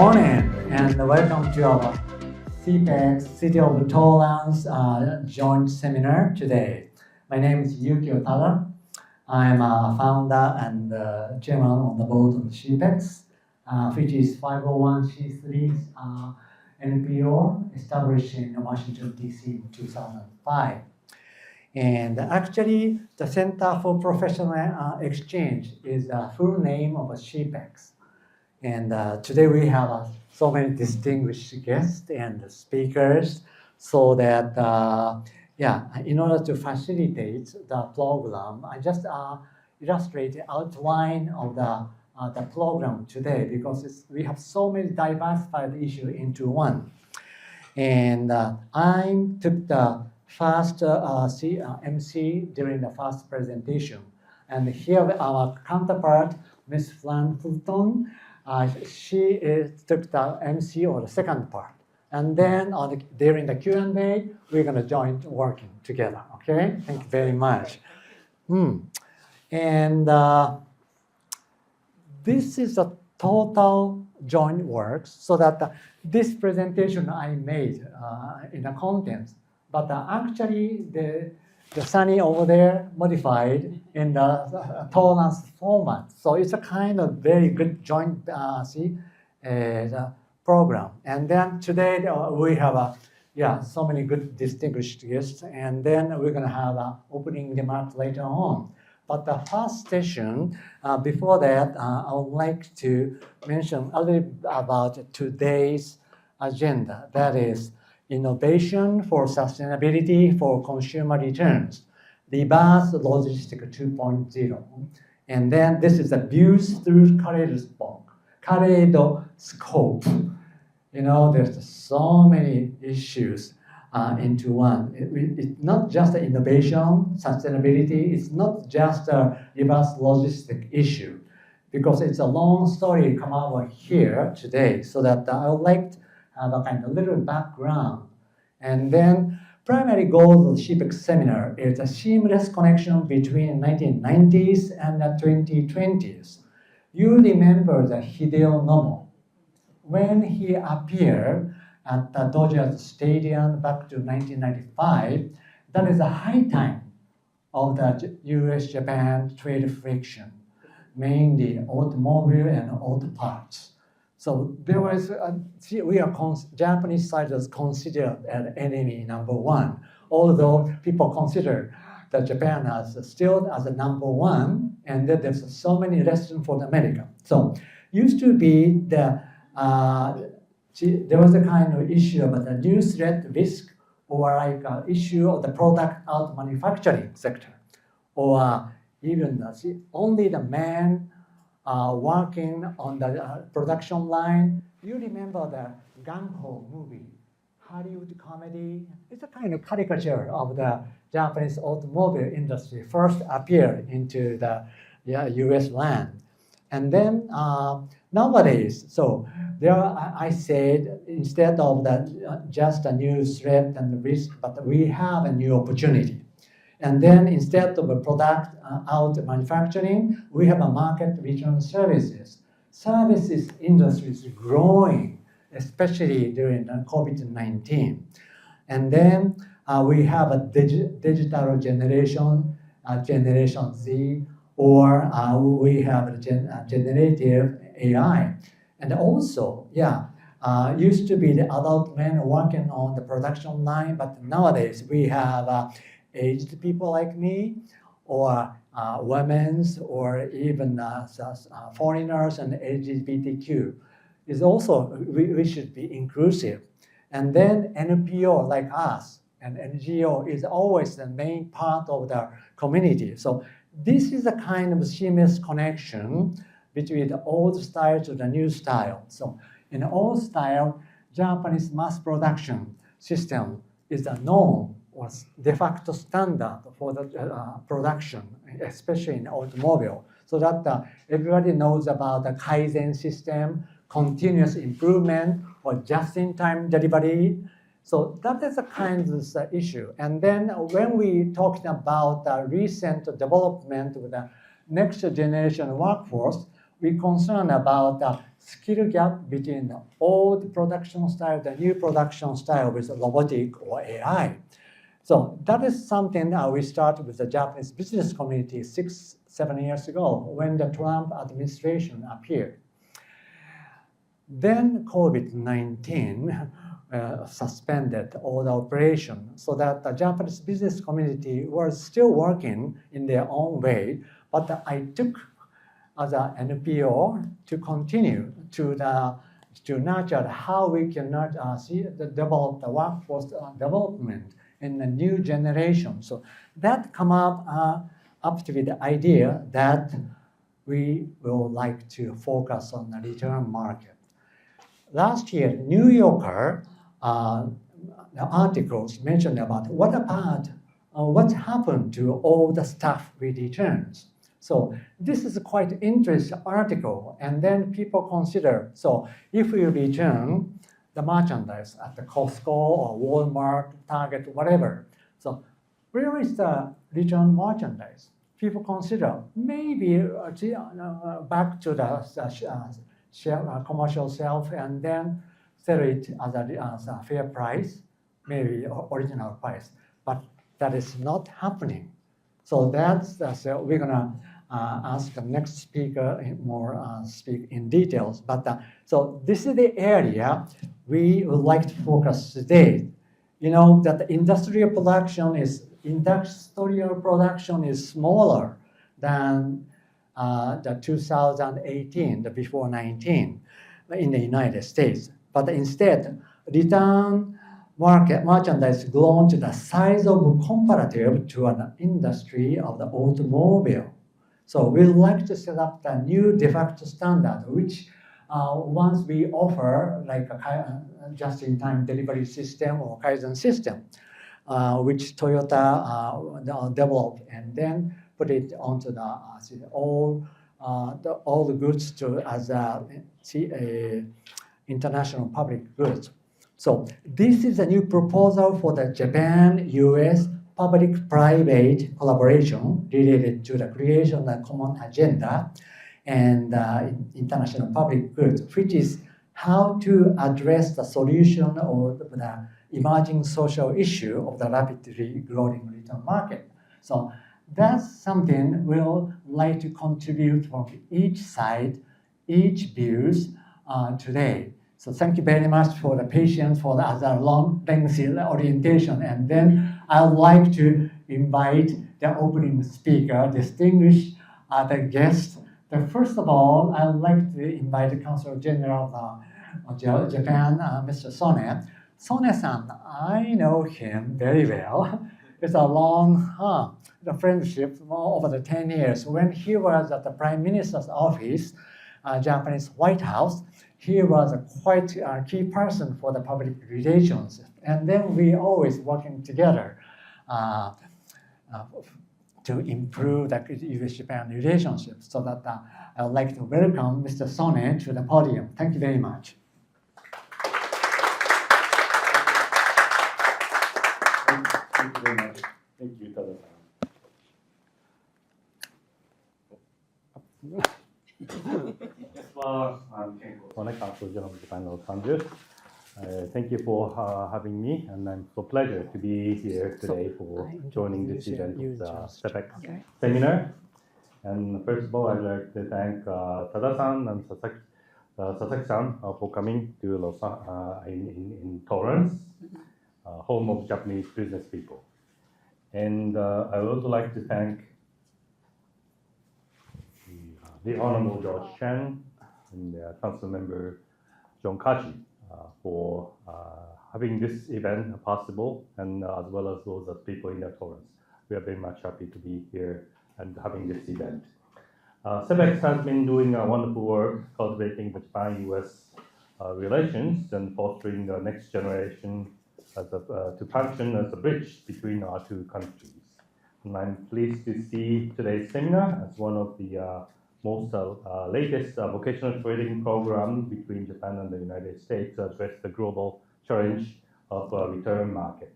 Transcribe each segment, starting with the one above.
morning and welcome to our CPEX City of Tolerance joint seminar today. My name is Yuki Otada. I'm a founder and chairman on the board of CPEX, which is 501c3 NPO established in Washington, D.C. in 2005. And actually, the Center for Professional Exchange is the full name of CPEX. And today we have so many distinguished guests and speakers, so that, in order to facilitate the program, I just illustrate the outline of the program today, because we have so many diversified issues into one. And I took the first MC during the first presentation. And here our counterpart, Ms. Fran Fulton, she took the MC or the second part. And then during the Q&A, we're going to join working together, okay? Thank you very much. And this is a total joint works, so that this presentation I made in the contents, but actually the Sunny over there modified in the tolerance format. So it's a kind of very good joint program. And then today we have so many good distinguished guests, and then we're going to have an opening remarks later on. But the first session, before that, I would like to mention a little bit about today's agenda. That is innovation for sustainability for consumer returns, reverse logistics 2.0. And then this is the views through kaleidoscope. You know, there's so many issues into one. It's not just innovation, sustainability. It's not just a reverse logistic issue, because it's a long story come over here today. So that I would like to have a kind of little background. And then primary goal of the CPEX seminar is a seamless connection between 1990s and the 2020s. You remember the Hideo Nomo. When he appeared at the Dodgers Stadium back to 1995, that is a high time of the US-Japan trade friction, mainly automobile and auto parts. So there was, Japanese side is considered an enemy number one, although people consider that Japan still as a number one, and that there's so many lessons for America. So used to be there was a kind of issue about the new threat risk, or like an issue of the product out manufacturing sector, or even only the man working on the production line. You remember the Gung Ho movie, Hollywood comedy? It's a kind of caricature of the Japanese automobile industry first appeared into the US land. And then nowadays, so there I said, instead of just a new threat and risk, but we have a new opportunity. And then instead of a product out manufacturing, we have a market return services. Services industry is growing, especially during COVID-19. And then we have a digital generation, Generation Z, or we have generative AI. And also, used to be the adult men working on the production line, but nowadays we have aged people like me, or women's, or even foreigners and LGBTQ. Is also, we should be inclusive. And then NPO like us and NGO is always the main part of the community. So this is a kind of seamless connection between the old style to the new style. So in the old style, Japanese mass production system is a norm or de facto standard for the production, especially in automobile, so that everybody knows about the Kaizen system, continuous improvement, or just-in-time delivery. So that is a kind of issue. And then when we talked about the recent development with the next generation workforce, we concern about skill gap between the old production style, the new production style with robotic or AI. So that is something we started with the Japanese business community 6-7 years ago when the Trump administration appeared. Then COVID-19 suspended all the operation so that the Japanese business community was still working in their own way, but I took as an NPO to continue to nurture how we can develop the workforce development in the new generation. So that come up to be the idea that we will like to focus on the return market. Last year, New Yorker the articles mentioned about what happened to all the stuff we returned. So this is a quite interesting article, and then people consider, so if we return the merchandise at the Costco or Walmart, Target, whatever, so where is the return merchandise? People consider maybe back to the commercial shelf and then sell it as a fair price, maybe original price, but that is not happening. So we're gonna ask the next speaker speak in details. But so this is the area we would like to focus today. You know that the industrial production is smaller than the 2018, the before 19 in the United States. But instead, return merchandise grown to the size of comparative to an industry of the automobile. So we would like to set up the new de facto standard, which once we offer like a just-in-time delivery system or Kaizen system, which Toyota developed and then put it onto all the goods as international public goods. So this is a new proposal for the Japan-US public-private collaboration related to the creation of a common agenda and international public goods, which is how to address the solution of the emerging social issue of the rapidly growing return market. So that's something we'll like to contribute from each side, each views today. So thank you very much for the patience for the other long, lengthy orientation. And then I'd like to invite the opening speaker, distinguished other guests. First of all, I'd like to invite the Consul General of Japan, Mr. Sone. Sone-san, I know him very well. It's a long friendship over the 10 years. When he was at the Prime Minister's office, Japanese White House, he was a quite key person for the public relations. And then we always working together to improve the US-Japan relationship. So that I would like to welcome Mr. Sone to the podium. Thank you very much. Thank you very much. Thank you, Tada-san. Well, I'm Kenko Sone, Consul General of Japan Los Angeles. Thank you for having me, and I'm so pleasure to be here today for joining this event of the CEPEX seminar. And first of all, I'd like to thank Tada-san and Sasaki-san for coming to in Torrance, home of Japanese business people. And I would also like to thank the Honorable George Chen and Council Member John Kaji for having this event possible, and as well as those people in the Torrance. We are very much happy to be here and having this event. CEPEX has been doing a wonderful work cultivating the Japan-US relations and fostering the next generation to function as a bridge between our two countries. And I'm pleased to see today's seminar as one of the most latest vocational training program between Japan and the United States to address the global challenge of return market.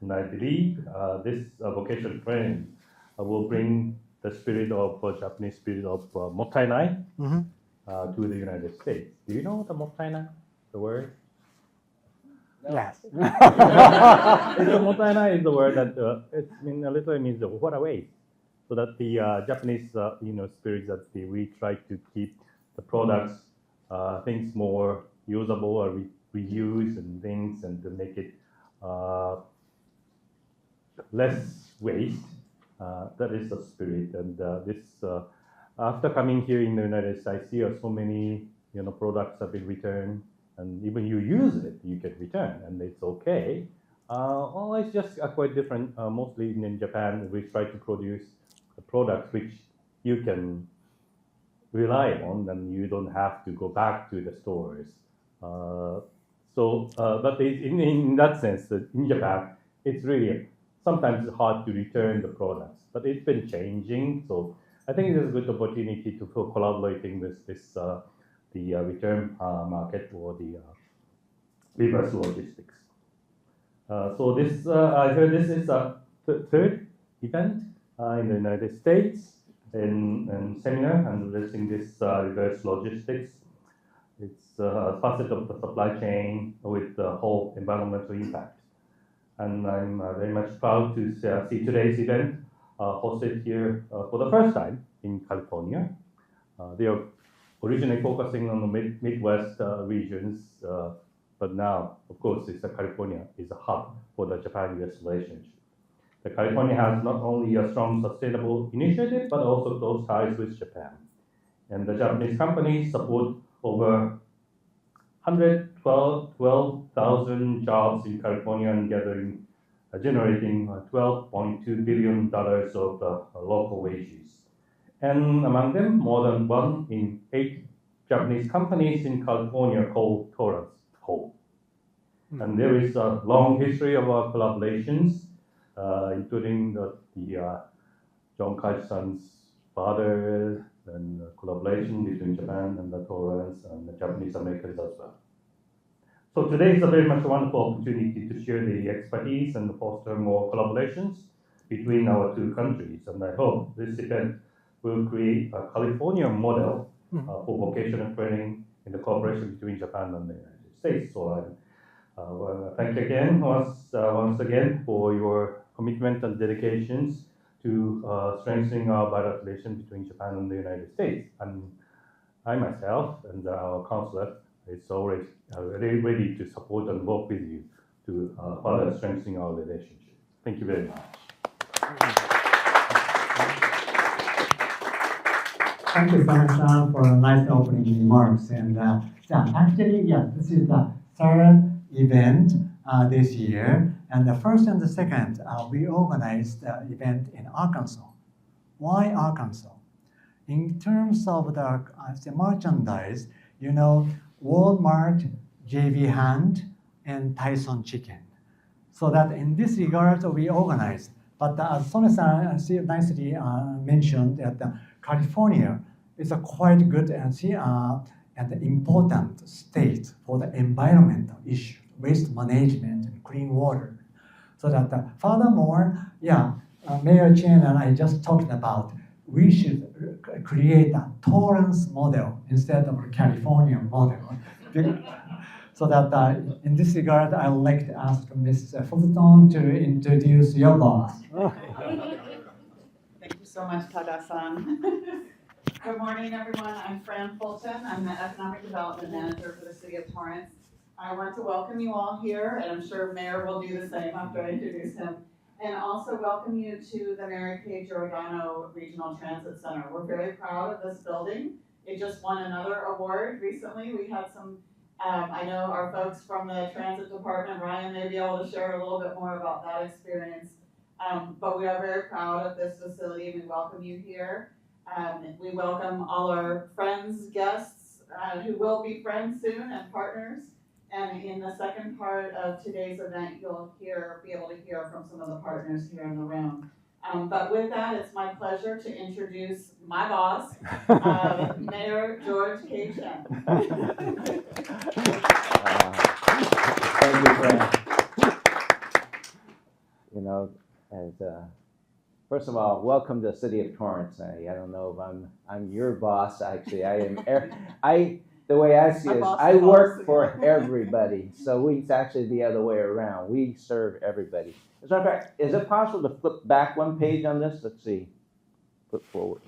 And I believe this vocational training will bring the spirit of Japanese spirit of mottainai, to the United States. Do you know the mottainai, the word? Yes. It's a mottainai is the word that literally means what a waste. So that the Japanese spirit that we try to keep the products things more usable or reuse and things and to make it less waste. That is the spirit. And after coming here in the United States, I see so many products have been returned, and even you use it, you can return, and it's okay. It's just quite different. Mostly in Japan, we try to produce a product which you can rely on, and you don't have to go back to the stores. But in that sense, in Japan, it's really sometimes it's hard to return the products, but it's been changing. So I think it is a good opportunity to collaborating with this the return market or the reverse logistics. So this I heard this is a third event in the United States in seminar and addressing this reverse logistics. It's a facet of the supply chain with the whole environmental impact. And I'm very much proud to see today's event hosted here for the first time in California. They are originally focusing on the Midwest regions, but now, of course, California is a hub for the Japan-US relationship. The California has not only a strong sustainable initiative, but also close ties with Japan. And the Japanese companies support over 112,000 jobs in California and generating $12.2 billion of local wages. And among them, more than 1 in 8 Japanese companies in California call Torrance home. And there is a long history of our collaborations, including the John Kaji-san's father, and collaboration between Japan and the Torrance and the Japanese Americans as well. So today is a very much wonderful opportunity to share the expertise and foster more collaborations between our two countries. And I hope this event will create a California model for vocational training in the cooperation between Japan and the United States. So thank you again, once again, for your commitment and dedications to strengthening our bilateral relations between Japan and the United States. And I myself and our consulate is always ready to support and work with you to further strengthen our relationship. Thank you very much. Thank you, Sana-san, for a nice opening remarks. And actually, this is the third event this year. And the first and the second, we organized the event in Arkansas. Why Arkansas? In terms of the merchandise, Walmart, JB Hunt, and Tyson Chicken. So that in this regard, we organized. But as Sone-san nicely mentioned, that California is a quite good and important state for the environmental issue, waste management, and clean water. So that furthermore, Mayor Chen and I just talked about, we should create a Torrance model instead of a California model. So that in this regard, I would like to ask Ms. Fulton to introduce your boss. Thank you so much, Tada-san. Good morning, everyone. I'm Fran Fulton. I'm the Economic Development Manager for the City of Torrance. I want to welcome you all here, and I'm sure Mayor will do the same after I introduce him, and also welcome you to the Mary Kay Giordano Regional Transit Center. We're very proud of this building. It just won another award recently. We had some, I know our folks from the transit department, Ryan may be able to share a little bit more about that experience. But we are very proud of this facility. We welcome you here. We welcome all our friends, guests, who will be friends soon and partners. And in the second part of today's event, you'll be able to hear from some of the partners here in the room. But with that, it's my pleasure to introduce my boss, Mayor George K. Chen. Thank you, Fran. First of all, welcome to the city of Torrance. I don't know if I'm your boss. Actually, I am. The way I see My it is boss I is work boss. for everybody. So it's actually the other way around. We serve everybody. As a matter of fact, is it possible to flip back one page on this? Let's see. Flip forward.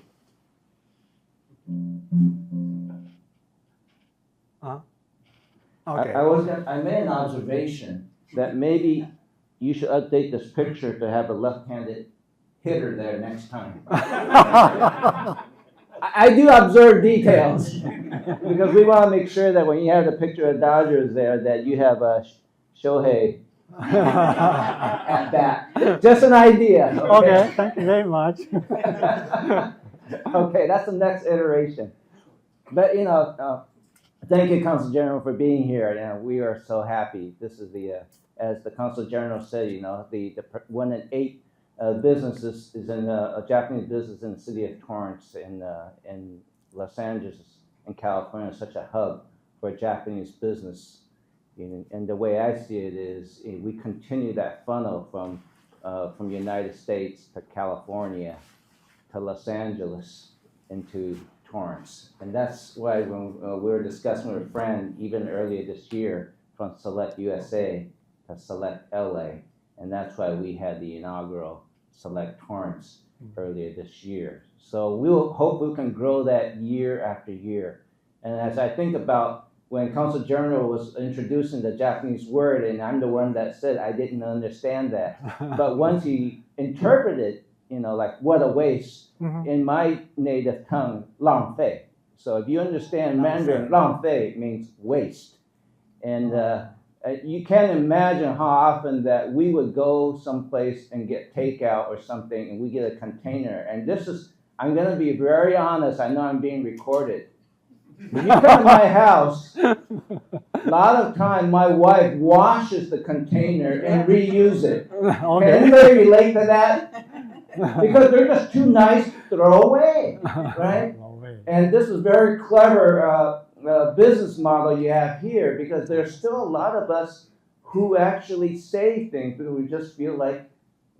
Okay. I made an observation that maybe you should update this picture to have a left-handed hitter there next time. I do observe details because we want to make sure that when you have the picture of Dodgers there, that you have a Shohei at bat. Just an idea. Okay, thank you very much. Okay, that's the next iteration. But thank you, Consul General, for being here. We are so happy. This is as the Consul General said, the 1 in 8 businesses is in a Japanese business in the city of Torrance in Los Angeles in California, such a hub for Japanese business. And the way I see it is we continue that funnel from the United States to California to Los Angeles into Torrance. And that's why when we were discussing with a friend even earlier this year from Select USA to Select LA, and that's why we had the inaugural Select Torrance earlier this year. So we will hope we can grow that year after year. And as I think about when Consul General was introducing the Japanese word, and I'm the one that said I didn't understand that, but once he interpreted, like what a waste, in my native tongue, lang fei. So if you understand Mandarin, lang fei means waste. And you can't imagine how often that we would go someplace and get takeout or something, and we get a container. And I'm going to be very honest, I know I'm being recorded. When you come to my house, a lot of time my wife washes the container and reuse it. Can anybody relate to that? Because they're just too nice to throw away, right? And this is very clever business model you have here, because there's still a lot of us who actually say things because we just feel like,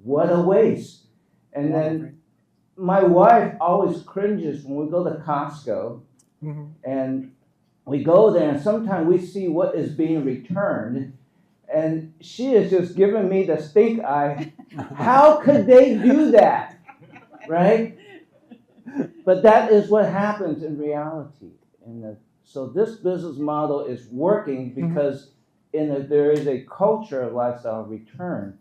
what a waste. And then my wife always cringes when we go to Costco, and we go there and sometimes we see what is being returned, and she is just giving me the stink eye. How could they do that, right? But that is what happens in reality. So this business model is working because there is a culture of lifestyle return.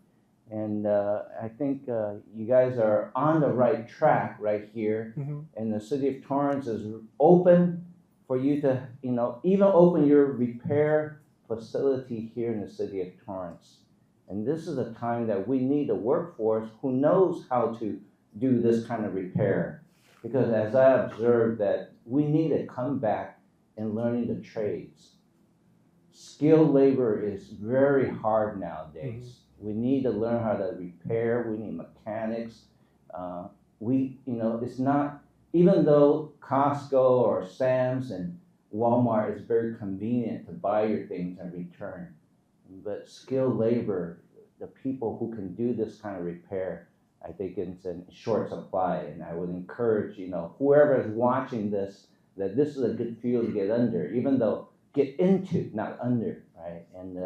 And I think you guys are on the right track right here. And the city of Torrance is open for you to, even open your repair facility here in the city of Torrance. And this is a time that we need a workforce who knows how to do this kind of repair. Because as I observed that we need a comeback in learning the trades. Skilled labor is very hard nowadays. We need to learn how to repair. We need mechanics. It's not, even though Costco or Sam's and Walmart is very convenient to buy your things and return, but skilled labor, the people who can do this kind of repair, I think it's in short supply. And I would encourage, whoever is watching this, that this is a good field to get under, even though get into, not under, right? And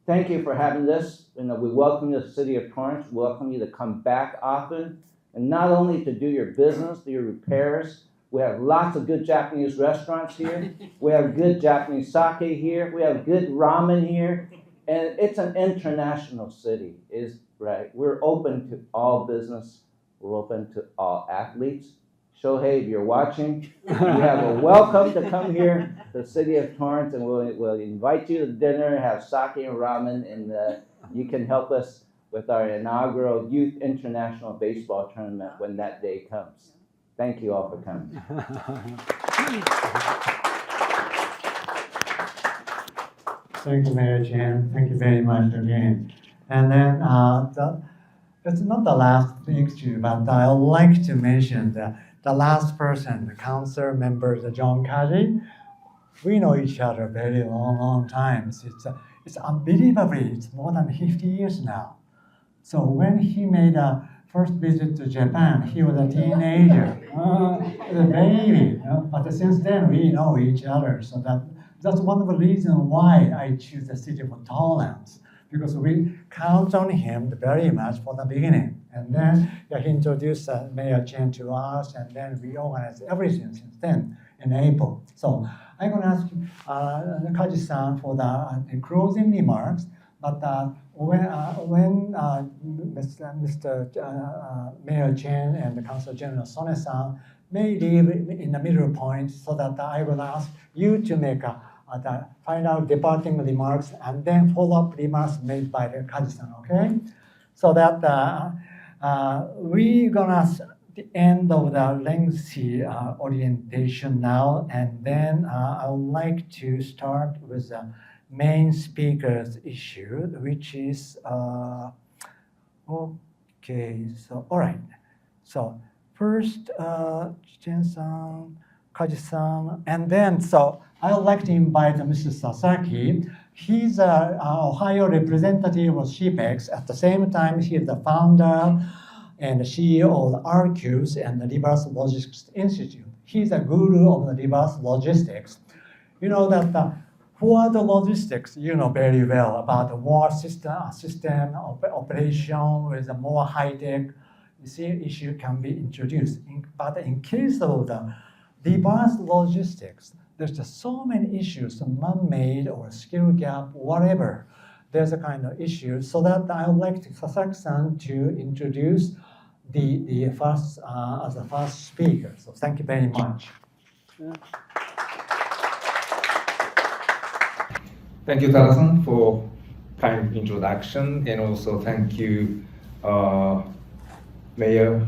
thank you for having this. We welcome you to the city of Torrance. We welcome you to come back often, and not only to do your business, do your repairs. We have lots of good Japanese restaurants here. We have good Japanese sake here. We have good ramen here. And it's an international city, is right. We're open to all business. We're open to all athletes. Shohei, if you're watching, you have a welcome to come here to the city of Torrance, and we'll invite you to dinner, have sake and ramen, and you can help us with our inaugural Youth International Baseball Tournament when that day comes. Thank you all for coming. Thank you, Mayor Chen. Thank you very much again. And then it's not the last issue, but I would like to mention the last person, the council member, John Kaji. We know each other very long times. It's unbelievably, it's more than 50 years now. So when he made a first visit to Japan, he was a teenager, a baby. But since then, we know each other. So that's one of the reasons why I choose the City for Tolerance, because we count on him very much from the beginning. And then he introduced Mayor Chen to us, and then we organized everything since then in April. So I'm going to ask Kaji-san for the closing remarks. But when Mr. Mayor Chen and the Council General Sone-san may leave in the middle point, so that I will ask you to make the final departing remarks and then follow-up remarks made by the Kaji-san, okay? So that we're gonna the end of the lengthy orientation now, and then I would like to start with the main speaker's issue, which is okay. So all right. So first, Chen-san, Kaji-san, and then so I would like to invite Mr. Sasaki. He's an Ohio representative of SHPEX. At the same time, he is the founder and the CEO of Arcus and the Reverse Logistics Institute. He's a guru of the reverse logistics. You know that for the logistics, you know very well about the war system operation with a more high-tech issue can be introduced. But in case of the reverse logistics, there's just so many issues, man-made or skill gap, whatever. There's a kind of issue. So that I would like to Sasaki-san to introduce the first as the first speaker. So thank you very much. Thank you, Tara-san, for kind introduction, and also thank you, Mayor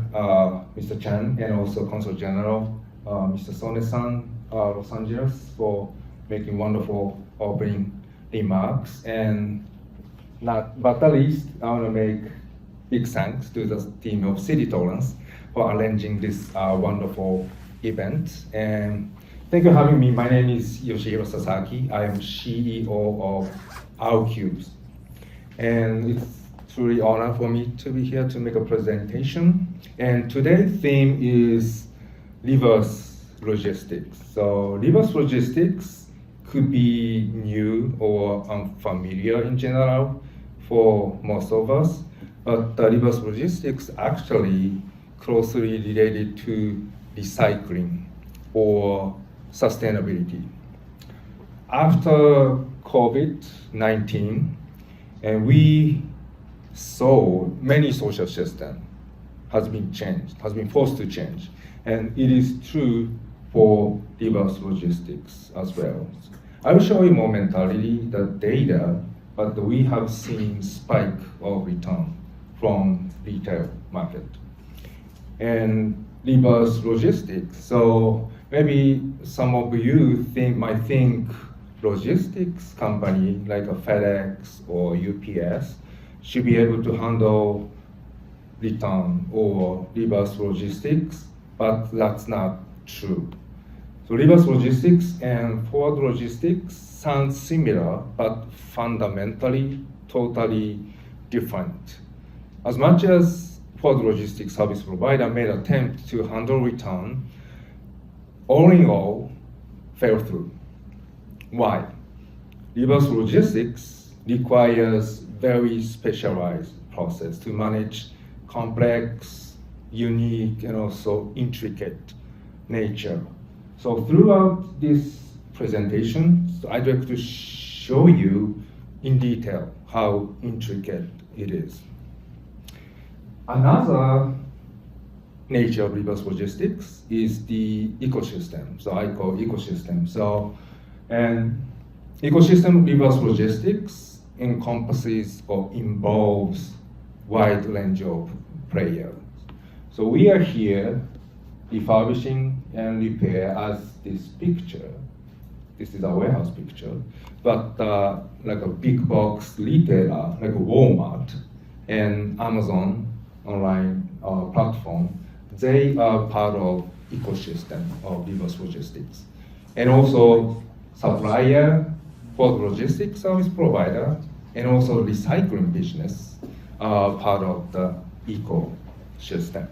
Mr. Chen, and also Consul General Mr. Sone-san, Los Angeles, for making wonderful opening remarks. And not but the least, I want to make big thanks to the team of City Tolerance for arranging this wonderful event. And thank you for having me. My name is Yoshihiro Sasaki. I am CEO of Arcus. And it's truly an honor for me to be here to make a presentation. And today's theme is reverse logistics. So reverse logistics could be new or unfamiliar in general for most of us, but the reverse logistics actually closely related to recycling or sustainability. After COVID-19, and we saw many social systems has been changed, has been forced to change. And it is true for reverse logistics as well. I will show you momentarily the data, but we have seen spike of return from retail market. And reverse logistics, so maybe some of you might think logistics company like a FedEx or UPS should be able to handle return or reverse logistics, but that's not true. So reverse logistics and forward logistics sound similar, but fundamentally totally different. As much as forward logistics service provider made attempt to handle return, all in all, fell through. Why? Reverse logistics requires very specialized process to manage complex, unique, and also intricate nature. So throughout this presentation, I'd like to show you in detail how intricate it is. Another nature of reverse logistics is the ecosystem. So I call ecosystem. So, and ecosystem reverse logistics encompasses or involves wide range of players. So we are here refurbishing and repair as this picture. This is a warehouse picture, but like a big box retailer, like a Walmart and Amazon online platform, they are part of ecosystem of reverse logistics. And also supplier, port logistics service provider, and also recycling business are part of the eco. system.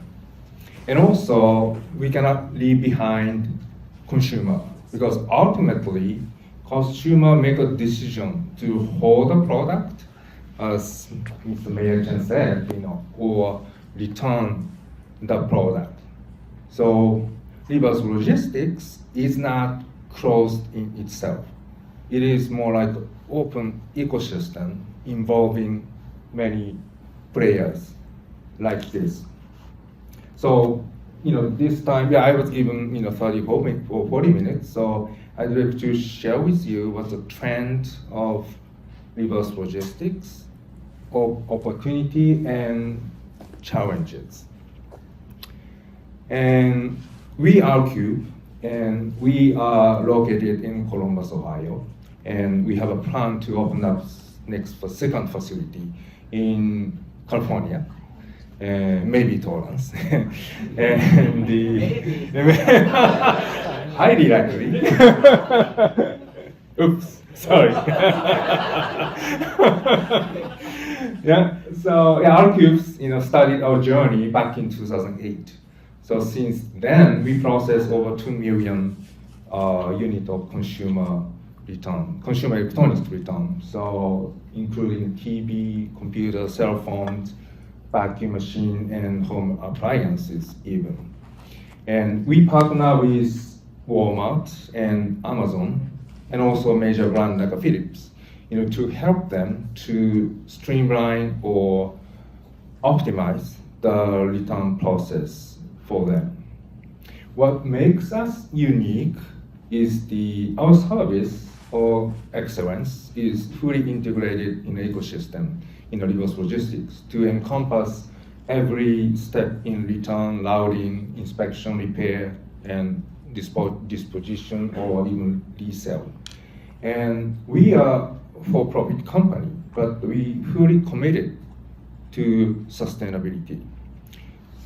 And also, we cannot leave behind consumer, because ultimately, consumer make a decision to hold a product, as Mr. Mayor Chen said, or return the product. So reverse logistics is not closed in itself. It is more like an open ecosystem involving many players like this. So, this time, I was given, 30 or 40 minutes. So I'd like to share with you what's the trend of reverse logistics, of opportunity and challenges. And we are Cube, and we are located in Columbus, Ohio, and we have a plan to open up second facility in California. Maybe Torrance, and highly likely. Oops, sorry. Yeah, so our cubes, started our journey back in 2008. So since then, we processed over 2 million units of consumer electronics return. So including TV, computer, cell phones, vacuum machine, and home appliances even. And we partner with Walmart and Amazon, and also major brand like Philips, to help them to streamline or optimize the return process for them. What makes us unique is our service or excellence is fully integrated in the ecosystem in the reverse logistics to encompass every step in return, routing, inspection, repair, and disposition or even resale. And we are a for-profit company, but we fully committed to sustainability.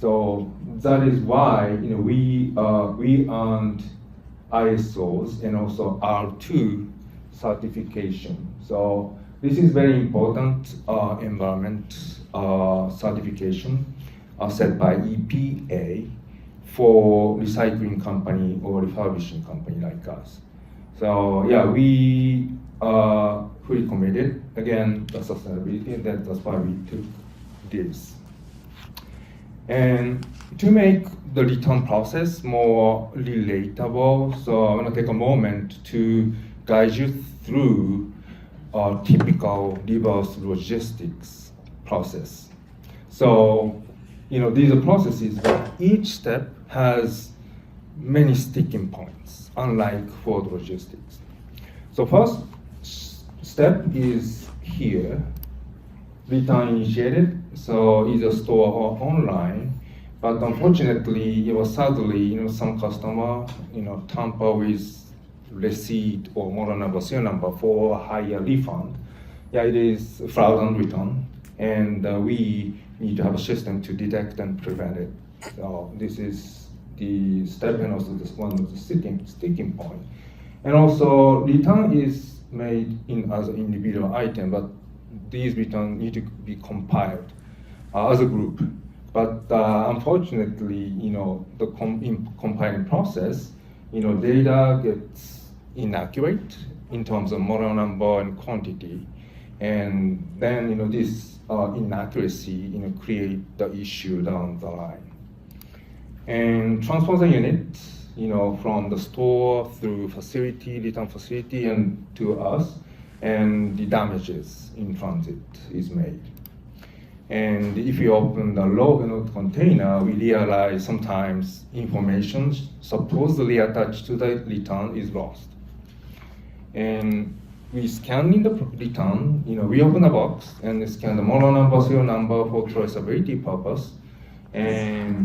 So that is why we earned ISOs and also R2 certification. So this is very important environment certification set by EPA for recycling company or refurbishing company like us. So we are fully committed. Again, the sustainability, that's why we took this. And to make the return process more relatable, so I want to take a moment to guide you through a typical reverse logistics process. So, these are processes, but each step has many sticking points, unlike for logistics. So first step is here, return initiated, so either store or online. But unfortunately, sadly, some customer, tamper with receipt or model number, serial number for a higher refund. It is fraudulent return, and we need to have a system to detect and prevent it. So this is the step, and also this one of the sticking point. And also, return is made as an individual item, but these returns need to be compiled as a group. But unfortunately, the compiling process, data gets inaccurate in terms of model number and quantity, and then this inaccuracy create the issue down the line. And transfer the unit, from the store through return facility, and to us, and the damages in transit is made. And if you open the low container, we realize sometimes information supposedly attached to the return is lost. And we scan in the return, we open the box and scan the model number, serial number for traceability purpose.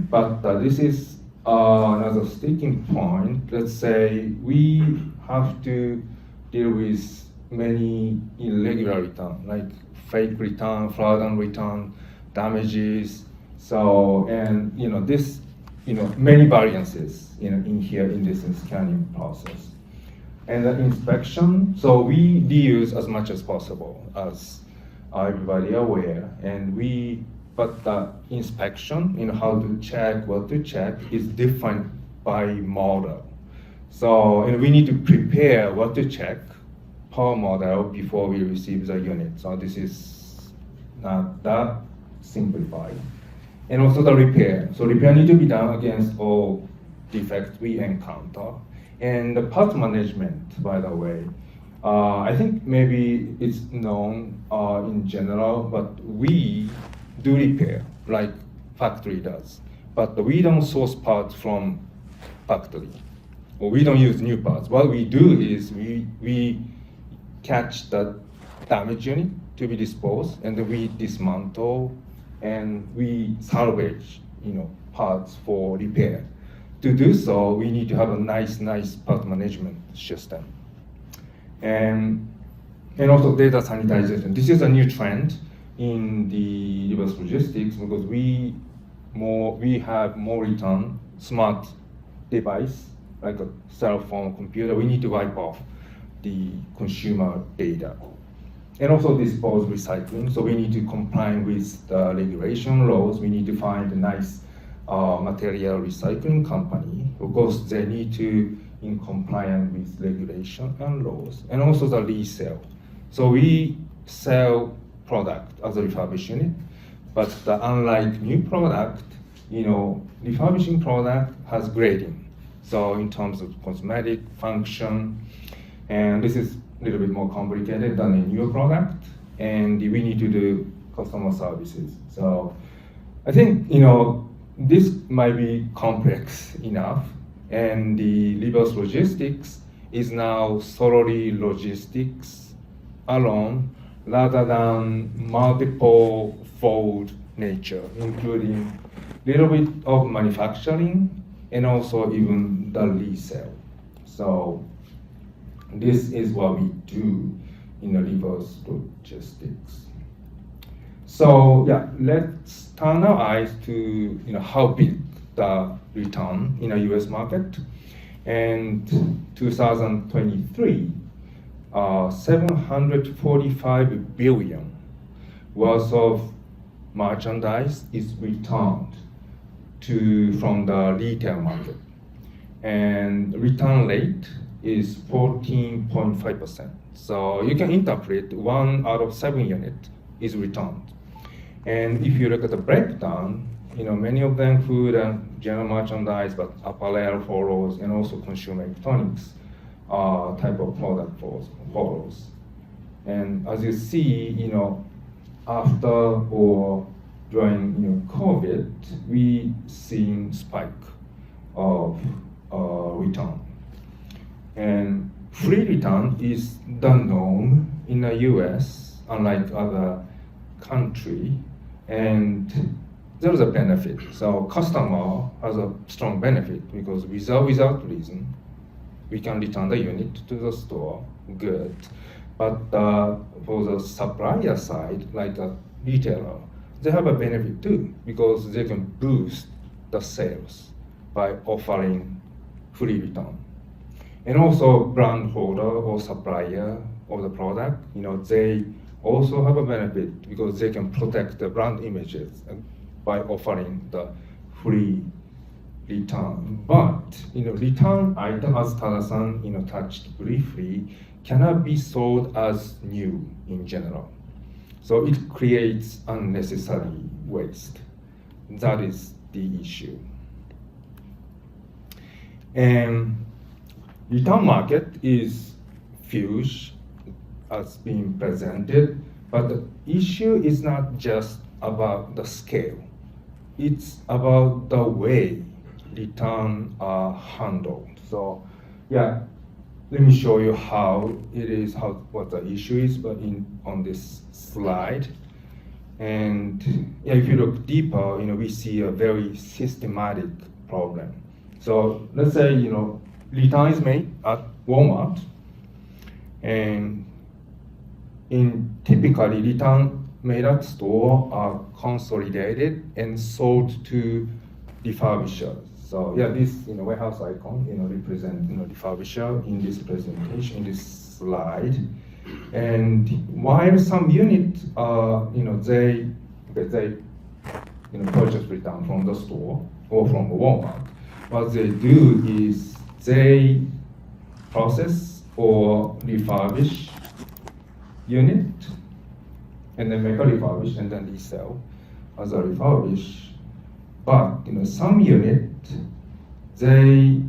But this is another sticking point. Let's say we have to deal with many irregular return, like fake return, fraudulent return, damages. So, and this, many variances in here in this scanning process. And the inspection, so we reuse as much as possible, as everybody aware, and we but the inspection, how to check, what to check, is different by model. So we need to prepare what to check per model before we receive the unit. So this is not that simplified. And also the repair. So repair need to be done against all defects we encounter. And the part management, by the way, I think maybe it's known in general, but we do repair like factory does. But we don't source parts from factory, or we don't use new parts. What we do is we catch the damaged unit to be disposed, and then we dismantle and we salvage, parts for repair. To do so, we need to have a nice part management system. And also data sanitization. This is a new trend in the reverse logistics because we have more return smart device like a cell phone, computer. We need to wipe off the consumer data. And also dispose recycling. So we need to comply with the regulation laws. We need to find a nice material recycling company. Of course, they need to in compliance with regulation and laws, and also the resale. So we sell product as a refurbished unit, but unlike new product, refurbishing product has grading. So in terms of cosmetic function, and this is a little bit more complicated than a new product, and we need to do customer services. So I think, this might be complex enough, and the reverse logistics is now solely logistics alone rather than multiple fold nature, including little bit of manufacturing and also even the resale. So this is what we do in the reverse logistics. So yeah, let's turn our eyes to how big the return in the U.S. market. And 2023, 745 billion worth of merchandise is returned from the retail market, and return rate is 14.5%. So you can interpret 1 out of 7 units is returned. And if you look at the breakdown, many of them food and general merchandise, but apparel follows, and also consumer electronics type of product follows. And as you see, after or during COVID, we seen spike of return. And free return is the norm in the U.S., unlike other country, and there is a benefit. So customer has a strong benefit because without reason, we can return the unit to the store, good. But for the supplier side, like a retailer, they have a benefit too because they can boost the sales by offering free return. And also brand holder or supplier of the product, they also have a benefit because they can protect the brand images by offering the free return. But return item, as Tada-san touched briefly, cannot be sold as new in general. So it creates unnecessary waste. That is the issue. And return market is huge as being presented, but the issue is not just about the scale. It's about the way return are handled. So yeah, let me show you how it is, what the issue is, but on this slide. And yeah, if you look deeper, we see a very systematic problem. So let's say, return is made at Walmart, and typically return made at store are consolidated and sold to refurbishers. So yeah, this warehouse icon represent refurbisher in this presentation, in this slide. And while some units they purchase return from the store or from Walmart. What they do is they process or refurbish unit and then make a refurbish and then resell as a refurbish. But some unit they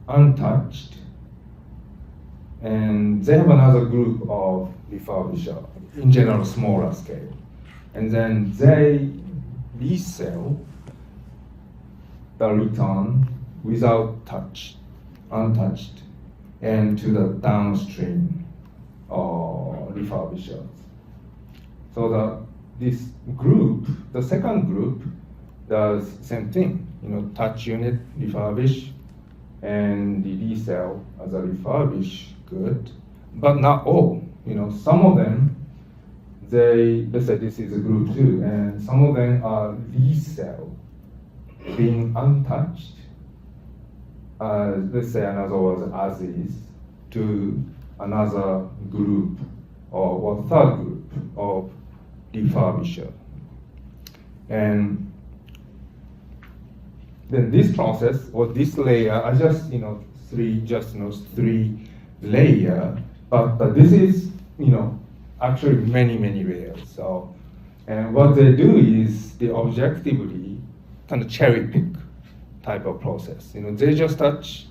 untouched, and they have another group of refurbisher, in general smaller scale, and then they resell the return without touch, untouched, and to the downstream refurbishers. So this group, the second group, does same thing. Touch unit, refurbish, and the resell as a refurbished good, but not all. Some of them, let's say this is a group 2, and some of them are resell, being untouched, let's say another was as is, to another group or third group of refurbisher. And then this process or this layer are just three layer, but this is actually many layers. So, and what they do is they objectively kind of cherry pick type of process. They just touch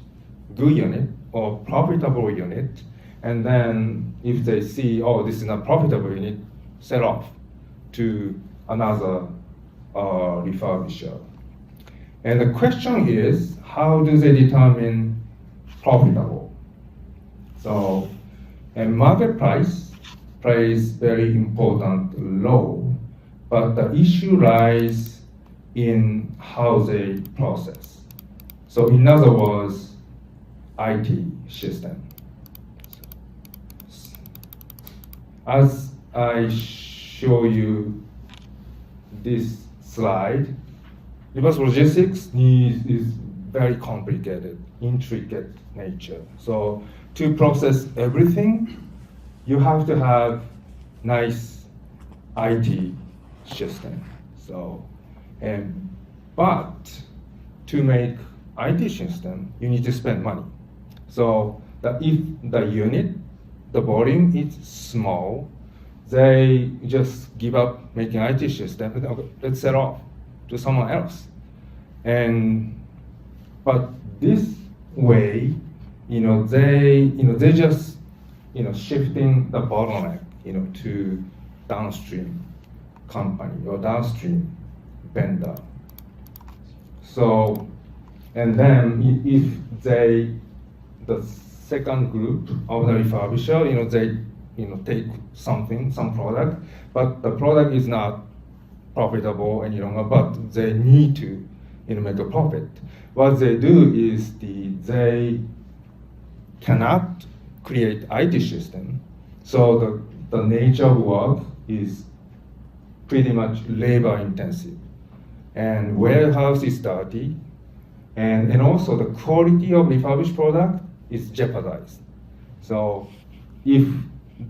good unit or profitable unit, and then if they see, oh, this is not profitable unit, sell off to another refurbisher. And the question is, how do they determine profitable? So, and market price plays very important role, but the issue lies in how they process. So in other words, IT system. As I show you this slide, reverse logistics is very complicated, intricate nature. So to process everything, you have to have nice IT system. So, but to make IT system, you need to spend money. So if the unit, the volume is small, they just give up making IT system. Okay, let's sell off to someone else. But this way, they just shifting the bottleneck, to downstream company or downstream vendor. So, and then if the second group of the refurbisher, they take some product, but the product is not profitable any longer, but they need to make a profit. What they do is they cannot create IT system, so the nature of work is pretty much labor intensive, and warehouse is dirty, and also the quality of refurbished product is jeopardized. So if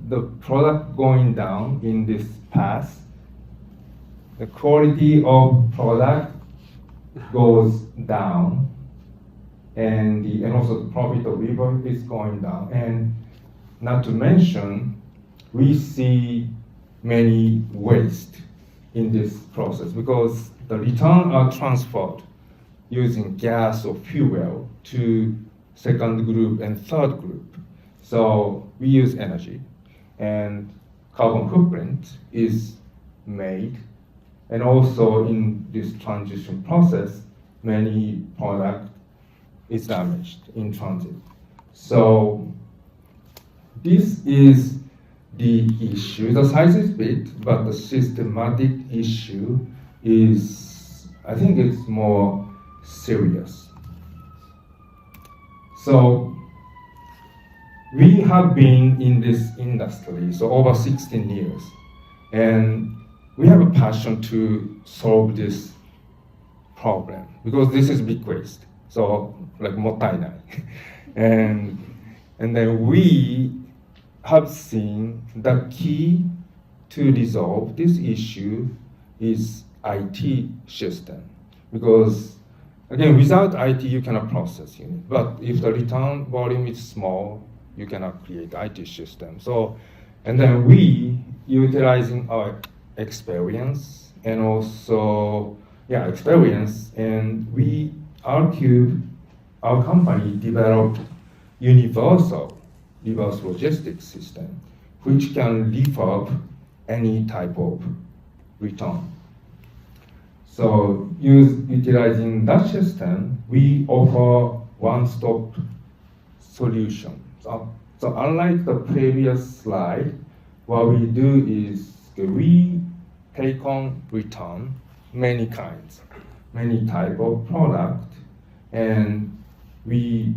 the product going down in this path, the quality of product goes down, and also the profit of refurb is going down. And not to mention, we see many waste in this process because the return are transferred using gas or fuel to second group and third group. So we use energy, and carbon footprint is made. And also in this transition process, many product is damaged in transit. So this is the issue. The size is big, but the systematic issue is, I think it's more serious. So we have been in this industry, so over 16 years, and we have a passion to solve this problem because this is big waste. So like mottainai. and then we have seen the key to resolve this issue is IT system, because again, without IT, you cannot process unit. But if the return volume is small, you cannot create IT system. So, and then we utilizing our experience and also, experience, and our company developed universal reverse logistics system, which can refurb any type of return. So utilizing that system, we offer one-stop solution. So unlike the previous slide, what we do is we take on return, many kinds, many type of product, and we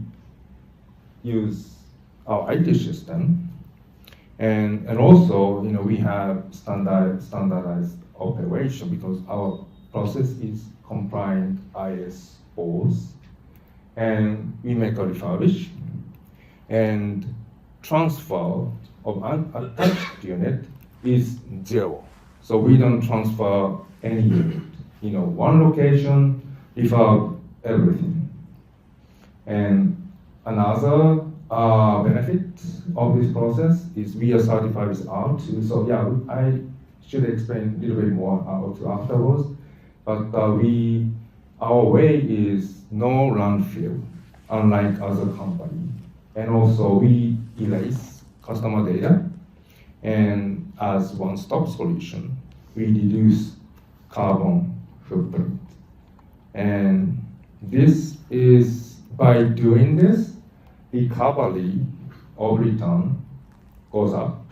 use our IT system, and also we have standardized operation because our process is compliant ISOs, and we make a refurbish, and transfer of unattached unit is 0. So we don't transfer any unit. One location, refurb everything. And another benefit of this process is we are certified with R2. So I should explain a little bit more afterwards. But our way is no landfill, unlike other company. And also we erase customer data, and as one-stop solution, we reduce carbon footprint. And this is, by doing this, recovery of return goes up,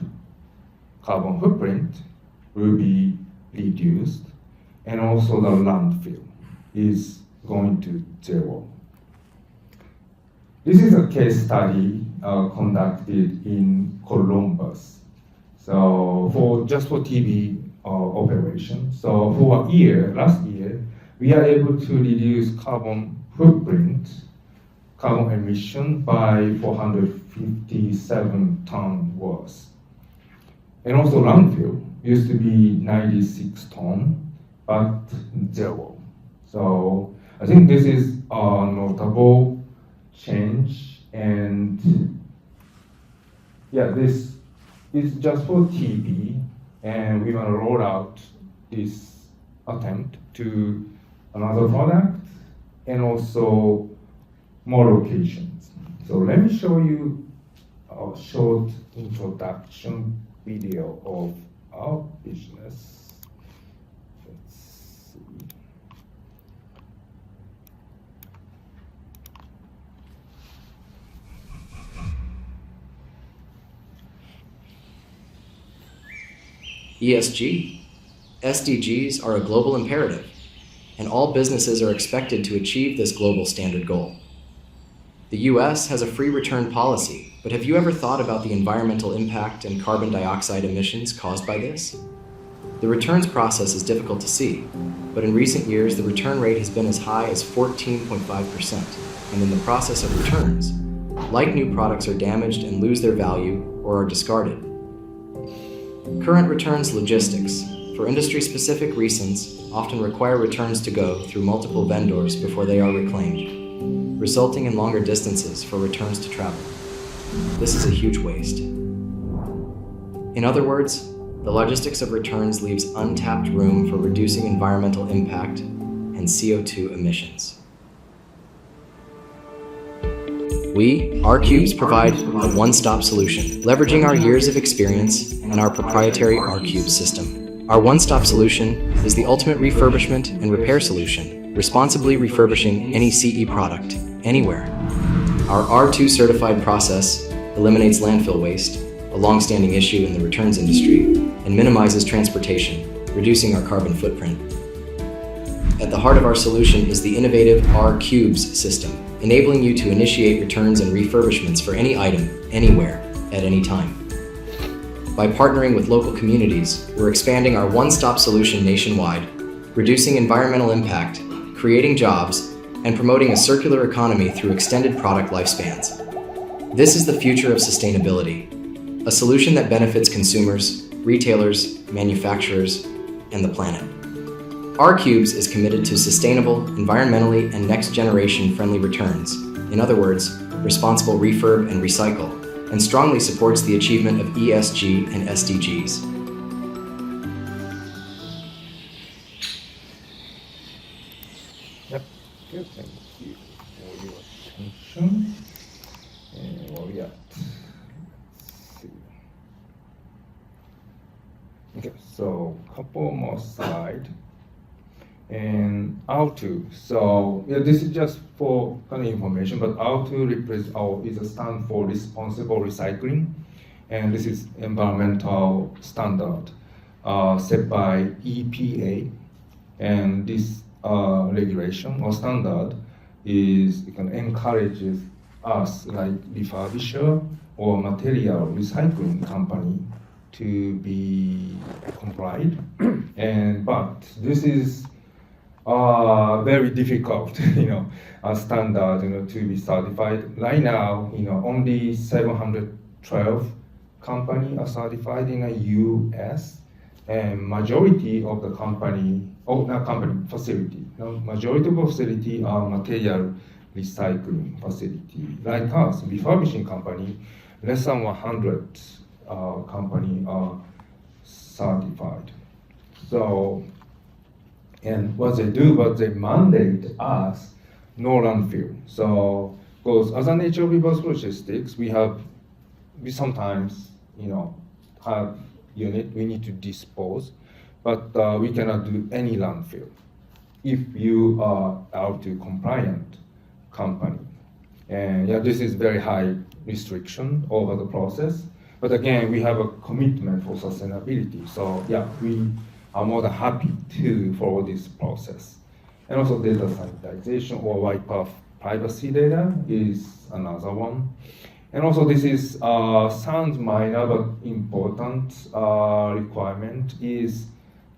carbon footprint will be reduced, and also the landfill is going to 0. This is a case study conducted in Columbus. So just for TV operation. So for last year, we are able to reduce carbon footprint, carbon emission by 457 tons worth. And also landfill used to be 96 tons, but 0. So I think this is a notable change, and this is just for TV, and we're gonna roll out this attempt to another product and also more locations. So let me show you a short introduction video of our business. Let's see. ESG, SDGs are a global imperative, and all businesses are expected to achieve this global standard goal. The US has a free return policy, but have you ever thought about the environmental impact and carbon dioxide emissions caused by this? The returns process is difficult to see, but in recent years the return rate has been as high as 14.5%, and in the process of returns, like new products are damaged and lose their value or are discarded. Current returns logistics, for industry-specific reasons, often require returns to go through multiple vendors before they are reclaimed, resulting in longer distances for returns to travel. This is a huge waste. In other words, the logistics of returns leaves untapped room for reducing environmental impact and CO2 emissions. We, R-Cubes, provide a one-stop solution, leveraging our years of experience and our proprietary R-Cube system. Our one-stop solution is the ultimate refurbishment and repair solution, responsibly refurbishing any CE product, anywhere. Our R2 certified process eliminates landfill waste, a long-standing issue in the returns industry, and minimizes transportation, reducing our carbon footprint. At the heart of our solution is the innovative R-Cubes system, enabling you to initiate returns and refurbishments for any item, anywhere, at any time. By partnering with local communities, we're expanding our one-stop solution nationwide, reducing environmental impact, creating jobs, and promoting a circular economy through extended product lifespans. This is the future of sustainability, a solution that benefits consumers, retailers, manufacturers, and the planet. R-Cubes is committed to sustainable, environmentally, and next-generation friendly returns, in other words, responsible refurb and recycle, and strongly supports the achievement of ESG and SDGs. Yep. Okay, thank you for your attention. And where we at? Let's see. Okay, so couple more slides. And R2. So yeah, this is just for kind of information, but R2 is a stand for responsible recycling, and this is environmental standard set by EPA, and this regulation or standard encourages us like refurbisher or material recycling company to be complied, but this is very difficult, standard, to be certified. Right now, only 712 companies are certified in the U.S. and majority of the majority of facility are material recycling facility. Like us, refurbishing company, less than 100 company are certified. So. And what they mandate us no landfill. So, because as a nature of reverse logistics, we sometimes, have unit we need to dispose, but we cannot do any landfill if you are R2 compliant company. And yeah, this is very high restriction over the process. But again, we have a commitment for sustainability. So yeah, we are more than happy to follow this process. And also data sanitization or wipe off privacy data is another one. And also this is sounds minor but important requirement is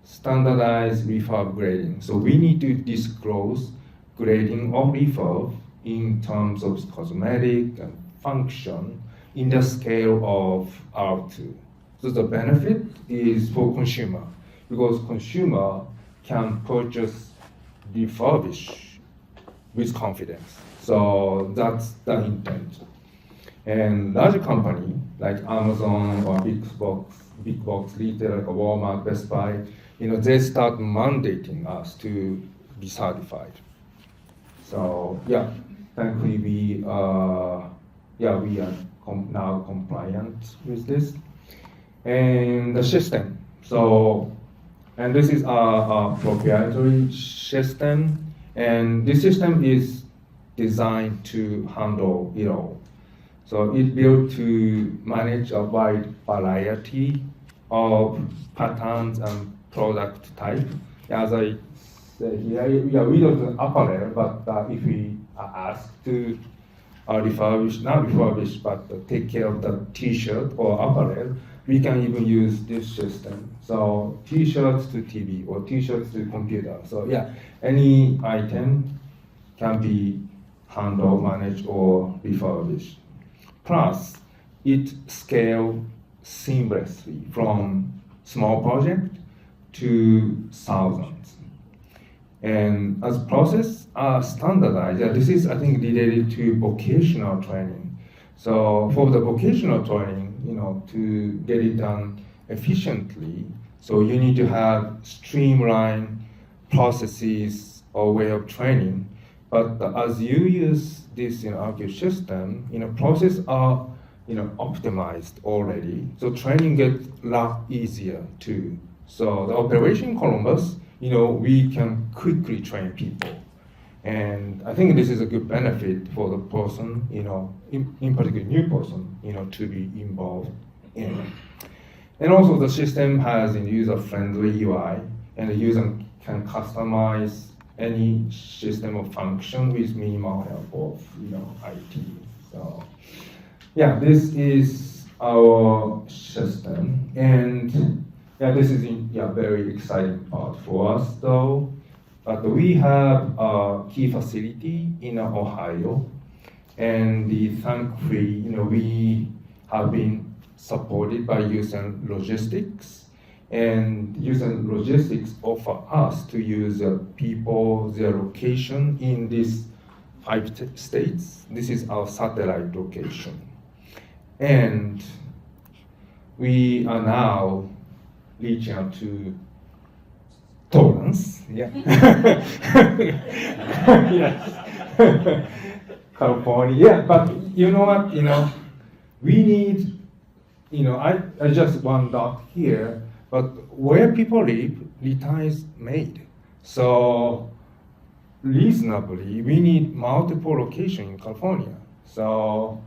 standardized refurb grading. So we need to disclose grading of refurb in terms of cosmetic and function in the scale of R2. So the benefit is for consumer, because consumer can purchase refurbish with confidence. So that's the intent. And larger company like Amazon or big box retailer like Walmart, Best Buy, they start mandating us to be certified. So yeah, thankfully we are now compliant with this. And the system. And this is a proprietary system, and this system is designed to handle it all. So it's built to manage a wide variety of patterns and product type. As I said here, we don't do apparel, but if we are asked to not refurbish, but take care of the t-shirt or apparel, we can even use this system. So t-shirts to TV or t-shirts to computer. So yeah, any item can be handled, managed, or refurbished. Plus, it scales seamlessly from small project to thousands. And as process are standardized, this is, I think, related to vocational training. So for the vocational training, to get it done efficiently, so you need to have streamlined processes or way of training. But as you use this R-Cube system, processes are optimized already. So training gets a lot easier too. So the operation Columbus, we can quickly train people. And I think this is a good benefit for the person, in particular new person, to be involved in. And also the system has a user-friendly UI, and the user can customize any system or function with minimal help of IT. So yeah, this is our system. And yeah, this is a very exciting part for us though. But we have a key facility in Ohio, and thankfully, we have been supported by US Logistics, And using logistics offer us to use people, their location in these 5 states. This is our satellite location. And we are now reaching out to Torrance, yeah. Yes. California, yeah, but you know what, we need, I just one dot here, but where people live, return is made. So reasonably, we need multiple locations in California. So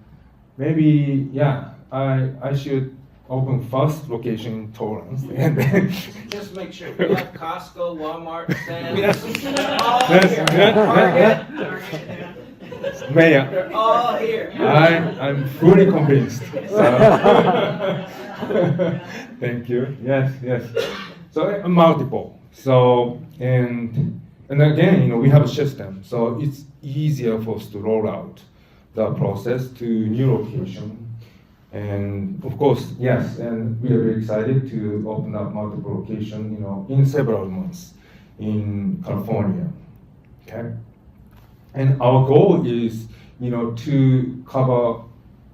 maybe, yeah, I should open first location in Torrance and then. Just make sure we have Costco, Walmart, Sam's. Yes. All Yes, here. yes, Target. Mayor, They're all here. I'm fully convinced. So. Thank you. Yes, yes. So multiple. So and again, we have a system, so it's easier for us to roll out the process to new location. And of course, yes, and we are very excited to open up multiple locations, in several months in California. Okay. And our goal is, to cover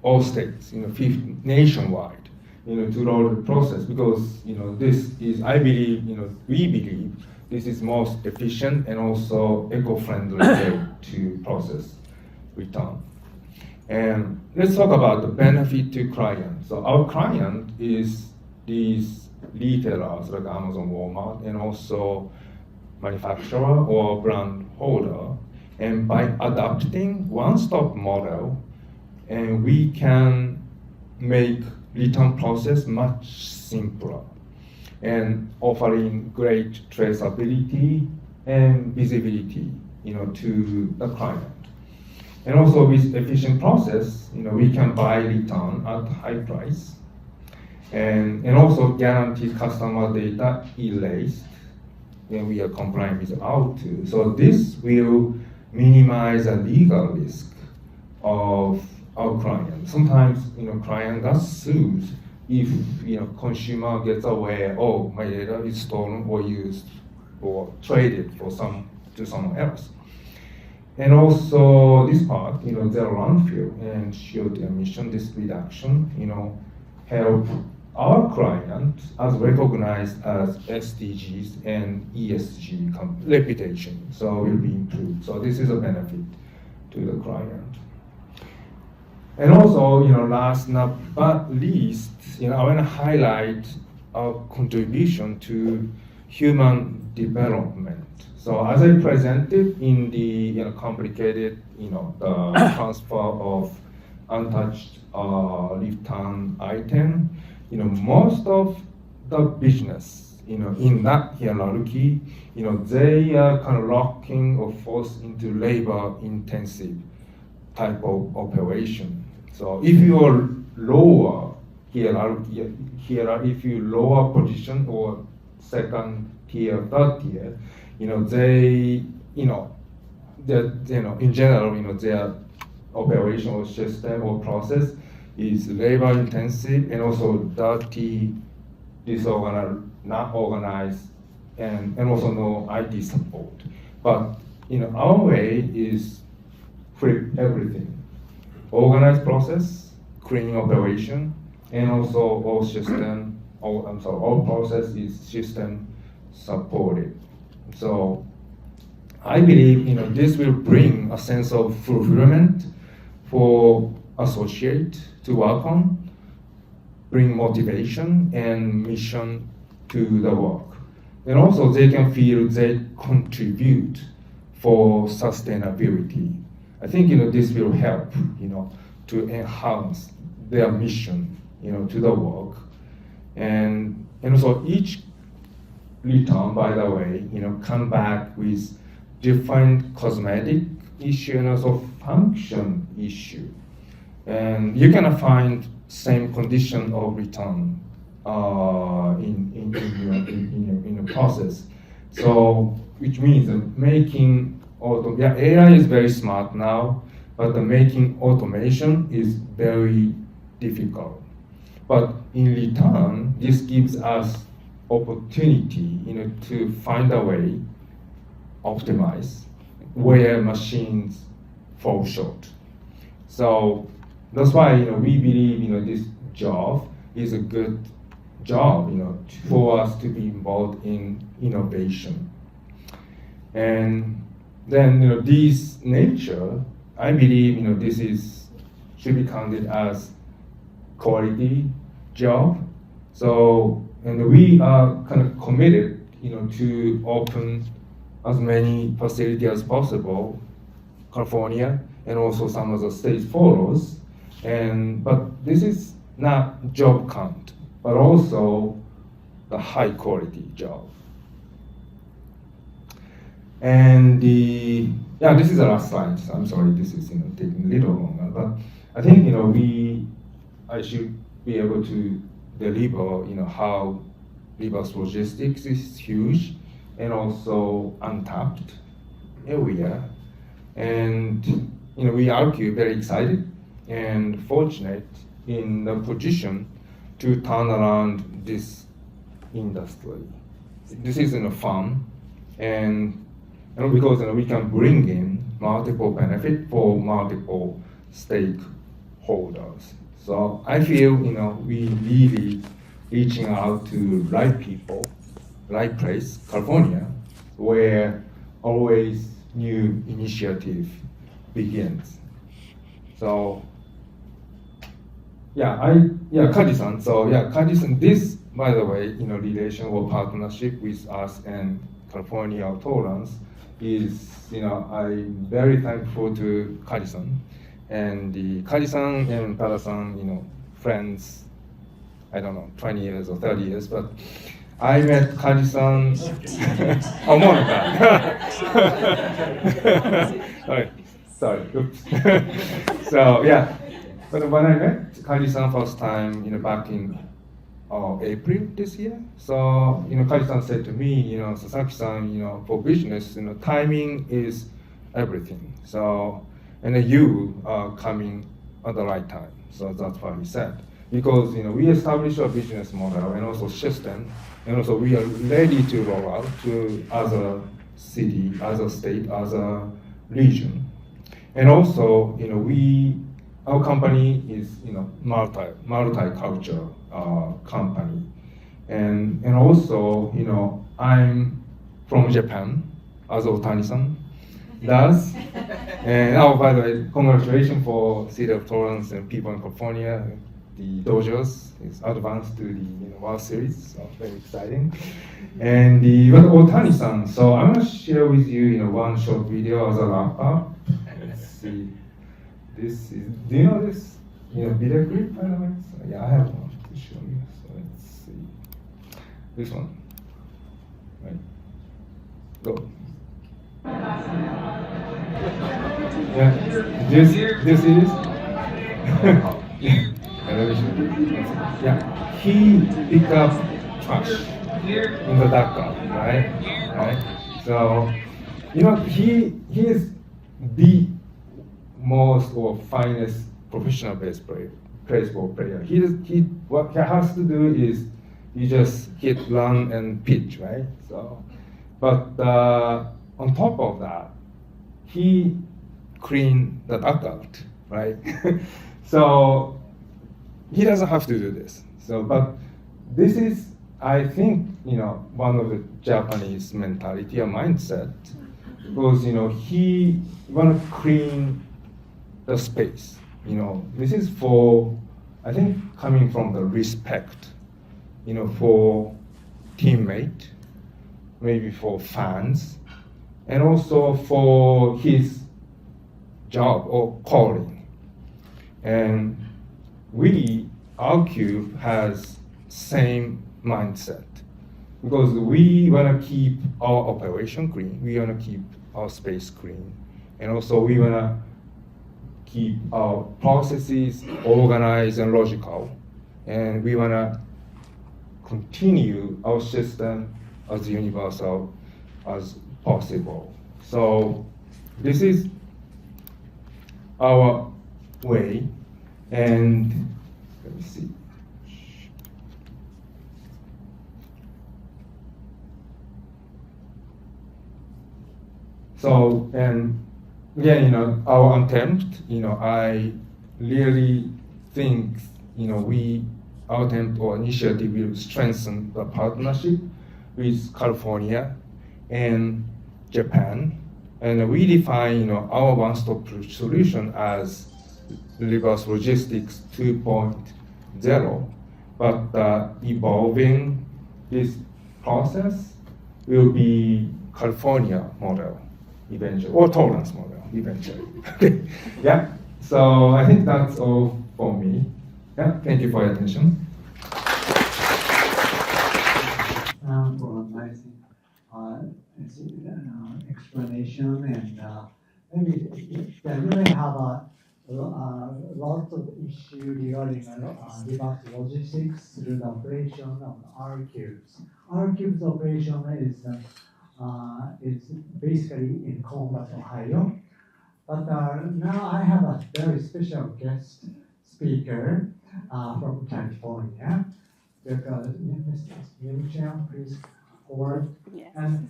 all states, nationwide, to roll the process because, this is, I believe, we believe this is most efficient and also eco-friendly way to process return. And let's talk about the benefit to client. So our client is these retailers like Amazon, Walmart, and also manufacturer or brand holder. And by adopting one-stop model, and we can make return process much simpler and offering great traceability and visibility, to the client. And also with efficient process, we can buy return at high price and also guarantee customer data erased when we are complying with R2. So this will minimize the legal risk of our client. Sometimes, client got sued if, consumer gets aware, oh, my data is stolen or used or traded to someone else. And also this part, their landfill and CO2 emission, this reduction, help our client as recognized as SDGs and ESG reputation, so will be improved. So this is a benefit to the client. And also, last but least, I want to highlight our contribution to human development. So as I presented in the complicated, the transfer of untouched return item, most of the business, in that hierarchy, they are kind of locking or forced into labor-intensive type of operation. So if you are lower hierarchy, if you lower position or second tier, third tier, they, in general, their operational system or process is labor intensive and also dirty, disorganized, not organized, and also no IT support. But our way is flip everything. Organized process, cleaning operation, and also all process is system supported. So I believe this will bring a sense of fulfillment for associate to work on, bring motivation and mission to the work. And also they can feel they contribute for sustainability. I think this will help to enhance their mission to the work. And also each return, by the way, come back with different cosmetic issue and also function issue. And you cannot find same condition of return in the process. So, which means making AI is very smart now, but the making automation is very difficult. But in return, this gives us opportunity, to find a way, optimize where machines fall short. So that's why we believe this job is a good job, for us to be involved in innovation. And then this nature, I believe this should be counted as quality job. So and we are kind of committed, to open as many facilities as possible, California and also some other states follows. But this is not job count, but also the high quality job. And this is the last slide. I'm sorry, this is taking a little longer, but I think I should be able to deliver how reverse logistics is huge and also untapped area. And we argue very excited and fortunate in the position to turn around this industry. This is fun, and because we can bring in multiple benefit for multiple stakeholders. So I feel we really reaching out to right people, right place, California, where always new initiative begins. So Kaji-san. So Kaji-san, this, by the way, relation or partnership with us and California Tolerance is, I'm very thankful to Kaji-san. And the Kaji-san and Tada-san, friends, I don't know, 20 years or 30 years, but I met Kaji-san, oh, more than that. Sorry, oops. So, but when I met Kaji-san first time, back in April this year, so, Kaji-san said to me, Sasaki-san, for business, timing is everything. So, and then you are coming at the right time. So that's what he said. Because, we established a business model and also system, and also we are ready to roll out to other city, other state, other region. And also, our company is, multicultural company. And also, I'm from Japan, as Otani-san does. And by the way, congratulations for City of Torrance and people in California. The Dodgers is advanced to the World Series, so very exciting. And but Otani-san, so I'm gonna share with you, one short video as a wrap up. Let's see. This is, do you know this? Video clip, by the way? So, I have one to show you. So let's see. This one. Right. Go. This is he picked up trash in the dugout, right? So he is the most or finest professional baseball player. What he has to do is he just hit, run, and pitch, right? So, but on top of that, he cleaned the dugout, right? So he doesn't have to do this. So, but this is, I think, one of the Japanese mentality or mindset, because he want to clean the space. This is for, I think, coming from the respect, for teammate, maybe for fans, and also for his job or calling. And our cube has same mindset, because we want to keep our operation clean, we want to keep our space clean, and also we want to keep our processes organized and logical, and we want to continue our system as universal as possible. So this is our way, and let me see. So, and again, our attempt, I really think, our attempt or initiative will strengthen the partnership with California and Japan, and we define, our one-stop solution as reverse logistics 2.0. But evolving this process will be California model eventually, or tolerance model eventually. Yeah. So I think that's all for me. Yeah. Thank you for your attention. For a nice explanation, and maybe they really have a lot of issue regarding reverse logistics through the operation of R-Cubes. R-Cubes operation is basically in Columbus, Ohio. But now I have a very special guest speaker from California. Because Mrs. Lim Chen, please forward. Yes. And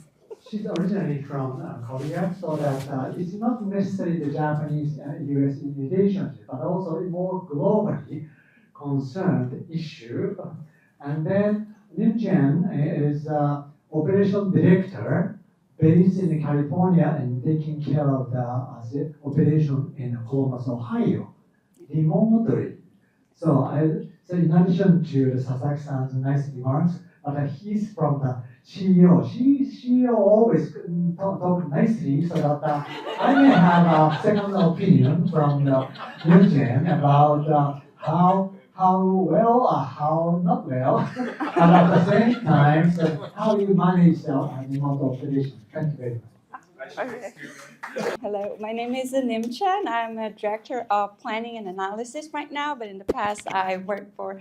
she's originally from Korea, so that it's not necessarily the Japanese-US relationship, but also a more globally concerned issue. And then Lim Chen is operation director based in California and taking care of the operation in Columbus, Ohio, remotely. So in addition to Sasaki-san's nice remarks, but he's from the CEO. CEO always talk nicely, so that I may have a second opinion from Lim Chen about how well or how not well, and at the same time, so how you manage the remote operation. Thank you very much. Okay. Hello, my name is Lim Chen. I'm a director of planning and analysis right now, but in the past I worked for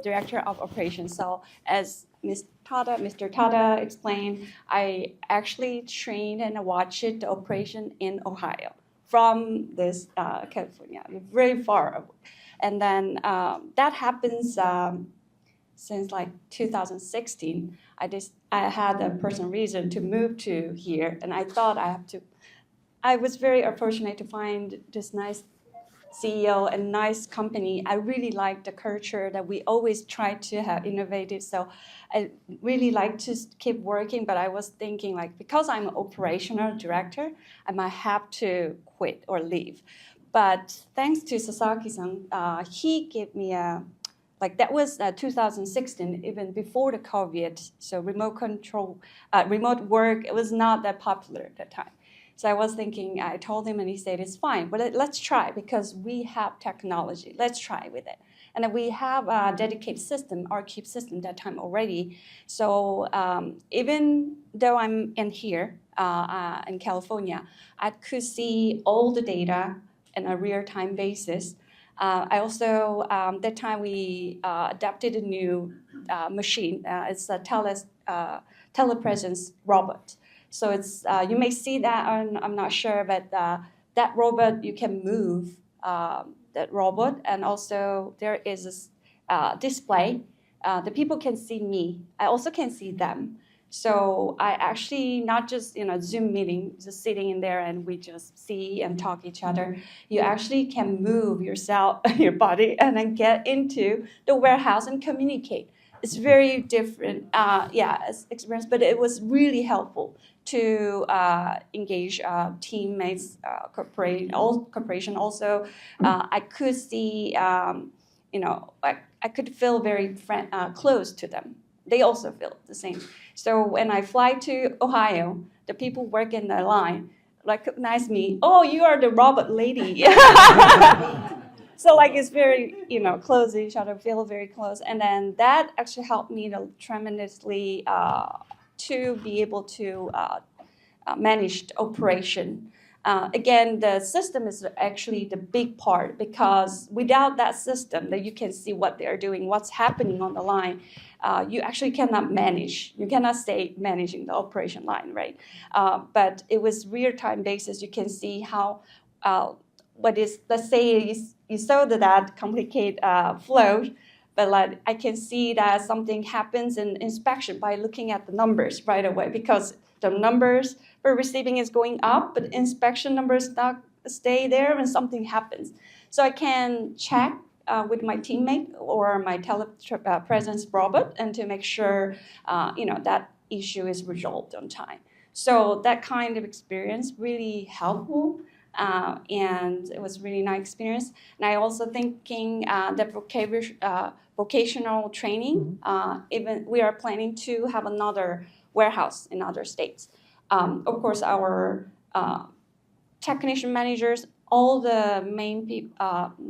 director of operations. So as Mr. Tada explained, I actually trained and watched the operation in Ohio from this California, very far. And then that happens since like 2016. I had a personal reason to move to here, and I thought I was very fortunate to find this nice CEO and nice company. I really like the culture that we always try to have innovative. So I really like to keep working, but I was thinking like, because I'm an operational director, I might have to quit or leave. But thanks to Sasaki-san, he gave me that was 2016, even before the COVID. So remote work, it was not that popular at that time. So I was thinking, I told him, and he said, it's fine, but let's try, because we have technology. Let's try with it. And then we have a dedicated system, R-Cube system, that time already. So even though I'm in here in California, I could see all the data on a real-time basis. I also, that time we adapted a new machine. It's a telepresence robot. So it's you may see that, I'm not sure, but that robot, you can move that robot, and also there is a display. The people can see me. I also can see them. So I actually not just Zoom meeting, just sitting in there and we just see and talk each other. You actually can move yourself, your body, and then get into the warehouse and communicate. It's very different, experience, but it was really helpful to engage teammates, corporation. Also, I could see, I could feel very close to them. They also feel the same. So when I fly to Ohio, the people working the line recognize me. Oh, you are the robot lady. So it's very, close to each other, feel very close. And then that actually helped me tremendously to be able to manage the operation. Again, the system is actually the big part, because without that system that you can see what they're doing, what's happening on the line, you actually cannot manage. You cannot stay managing the operation line, right? But it was real-time basis. You can see how, let's say you saw that complicated flow, but I can see that something happens in inspection by looking at the numbers right away, because the numbers but receiving is going up, but inspection numbers not stay there when something happens. So I can check with my teammate or my telepresence robot and to make sure that issue is resolved on time. So that kind of experience really helpful. And it was really nice experience. And I also thinking that vocational training, even we are planning to have another warehouse in other states. Of course, our technician managers, all the main people,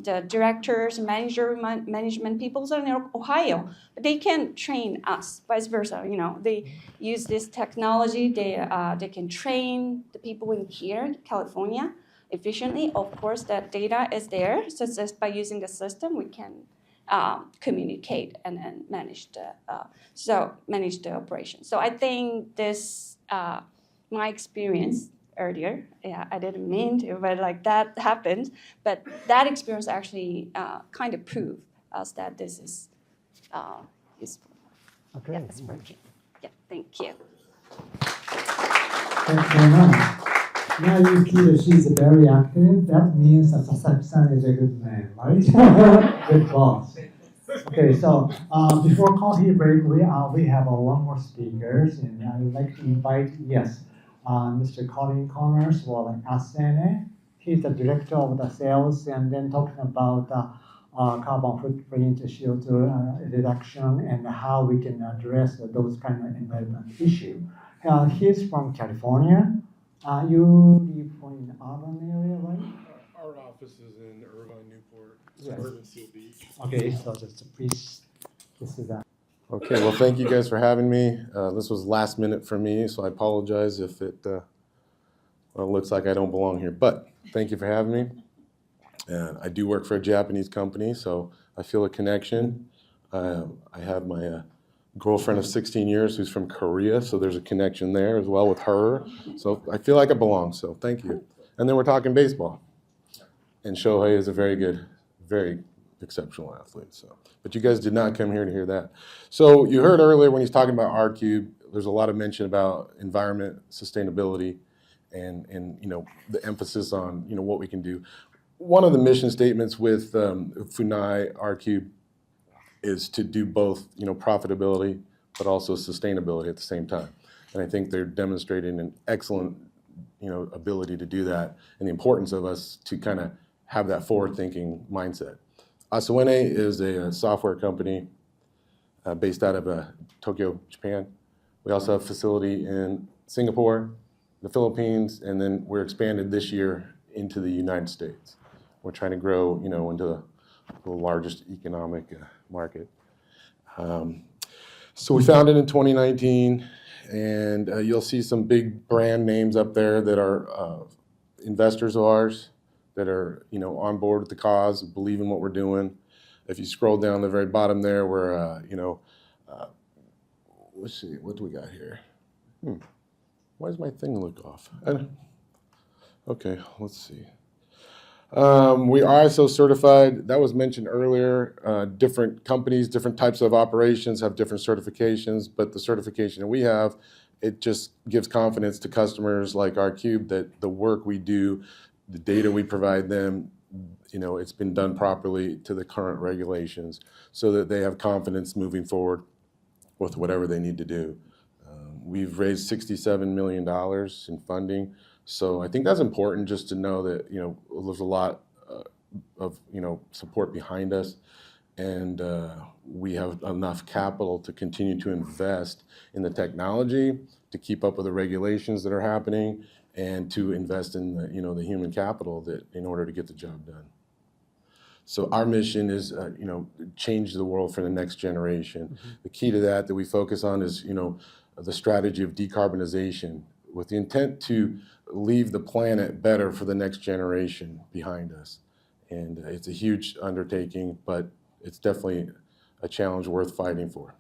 the directors, management people are in Ohio, but they can train us, vice versa. They use this technology. They can train the people in here, California, efficiently. Of course, that data is there. So just by using the system, we can communicate and manage the operation. So I think this my experience earlier. Yeah, I didn't mean to, but like that happened. But that experience actually kind of proved us that this is useful. Okay. Yeah, it's working. Yeah, thank you. Thanks very much. Now you see that she's very active. That means that Sasaki-san is a good man, right? Good boss. Okay, so before coffee break, we have one more speakers, and I would like to invite, Mr. Colin Connors for Asene. He's the director of the sales, and then talking about carbon footprint, CO2 reduction, and how we can address those kind of environment issue. He's from California. You live in urban area, right? Our office is in Irvine, Newport, Yes. suburban Seal Beach. Okay, so please, this is that. Okay, well, thank you guys for having me. This was last minute for me, so I apologize if it looks like I don't belong here. But thank you for having me. I do work for a Japanese company, so I feel a connection. I have my girlfriend of 16 years who's from Korea, so there's a connection there as well with her. So I feel like I belong, so thank you. And then we're talking baseball. And Shohei is a very exceptional athlete. So, but you guys did not come here to hear that. So you heard earlier when he's talking about R-Cube, there's a lot of mention about environment, sustainability, and the emphasis on what we can do. One of the mission statements with Funai R-Cube is to do both profitability but also sustainability at the same time. And I think they're demonstrating an excellent ability to do that, and the importance of us to kind of have that forward-thinking mindset. Asawene is a software company based out of Tokyo, Japan. We also have a facility in Singapore, the Philippines, and then we're expanded this year into the United States. We're trying to grow, into the largest economic market. So we founded in 2019, and you'll see some big brand names up there that are investors of ours, that are on board with the cause, believe in what we're doing. If you scroll down the very bottom there, we're let's see, what do we got here? Why does my thing look off? Okay, let's see. We are ISO certified. That was mentioned earlier. Different companies, different types of operations have different certifications, but the certification that we have, it just gives confidence to customers like R-Cube that the work we do, the data we provide them, it's been done properly to the current regulations so that they have confidence moving forward with whatever they need to do. We've raised $67 million in funding. So I think that's important just to know that, there's a lot of, support behind us, and we have enough capital to continue to invest in the technology, to keep up with the regulations that are happening, and to invest in the, the human capital that in order to get the job done. So our mission is, change the world for the next generation. Mm-hmm. The key to that we focus on is, the strategy of decarbonization with the intent to leave the planet better for the next generation behind us. And it's a huge undertaking, but it's definitely a challenge worth fighting for.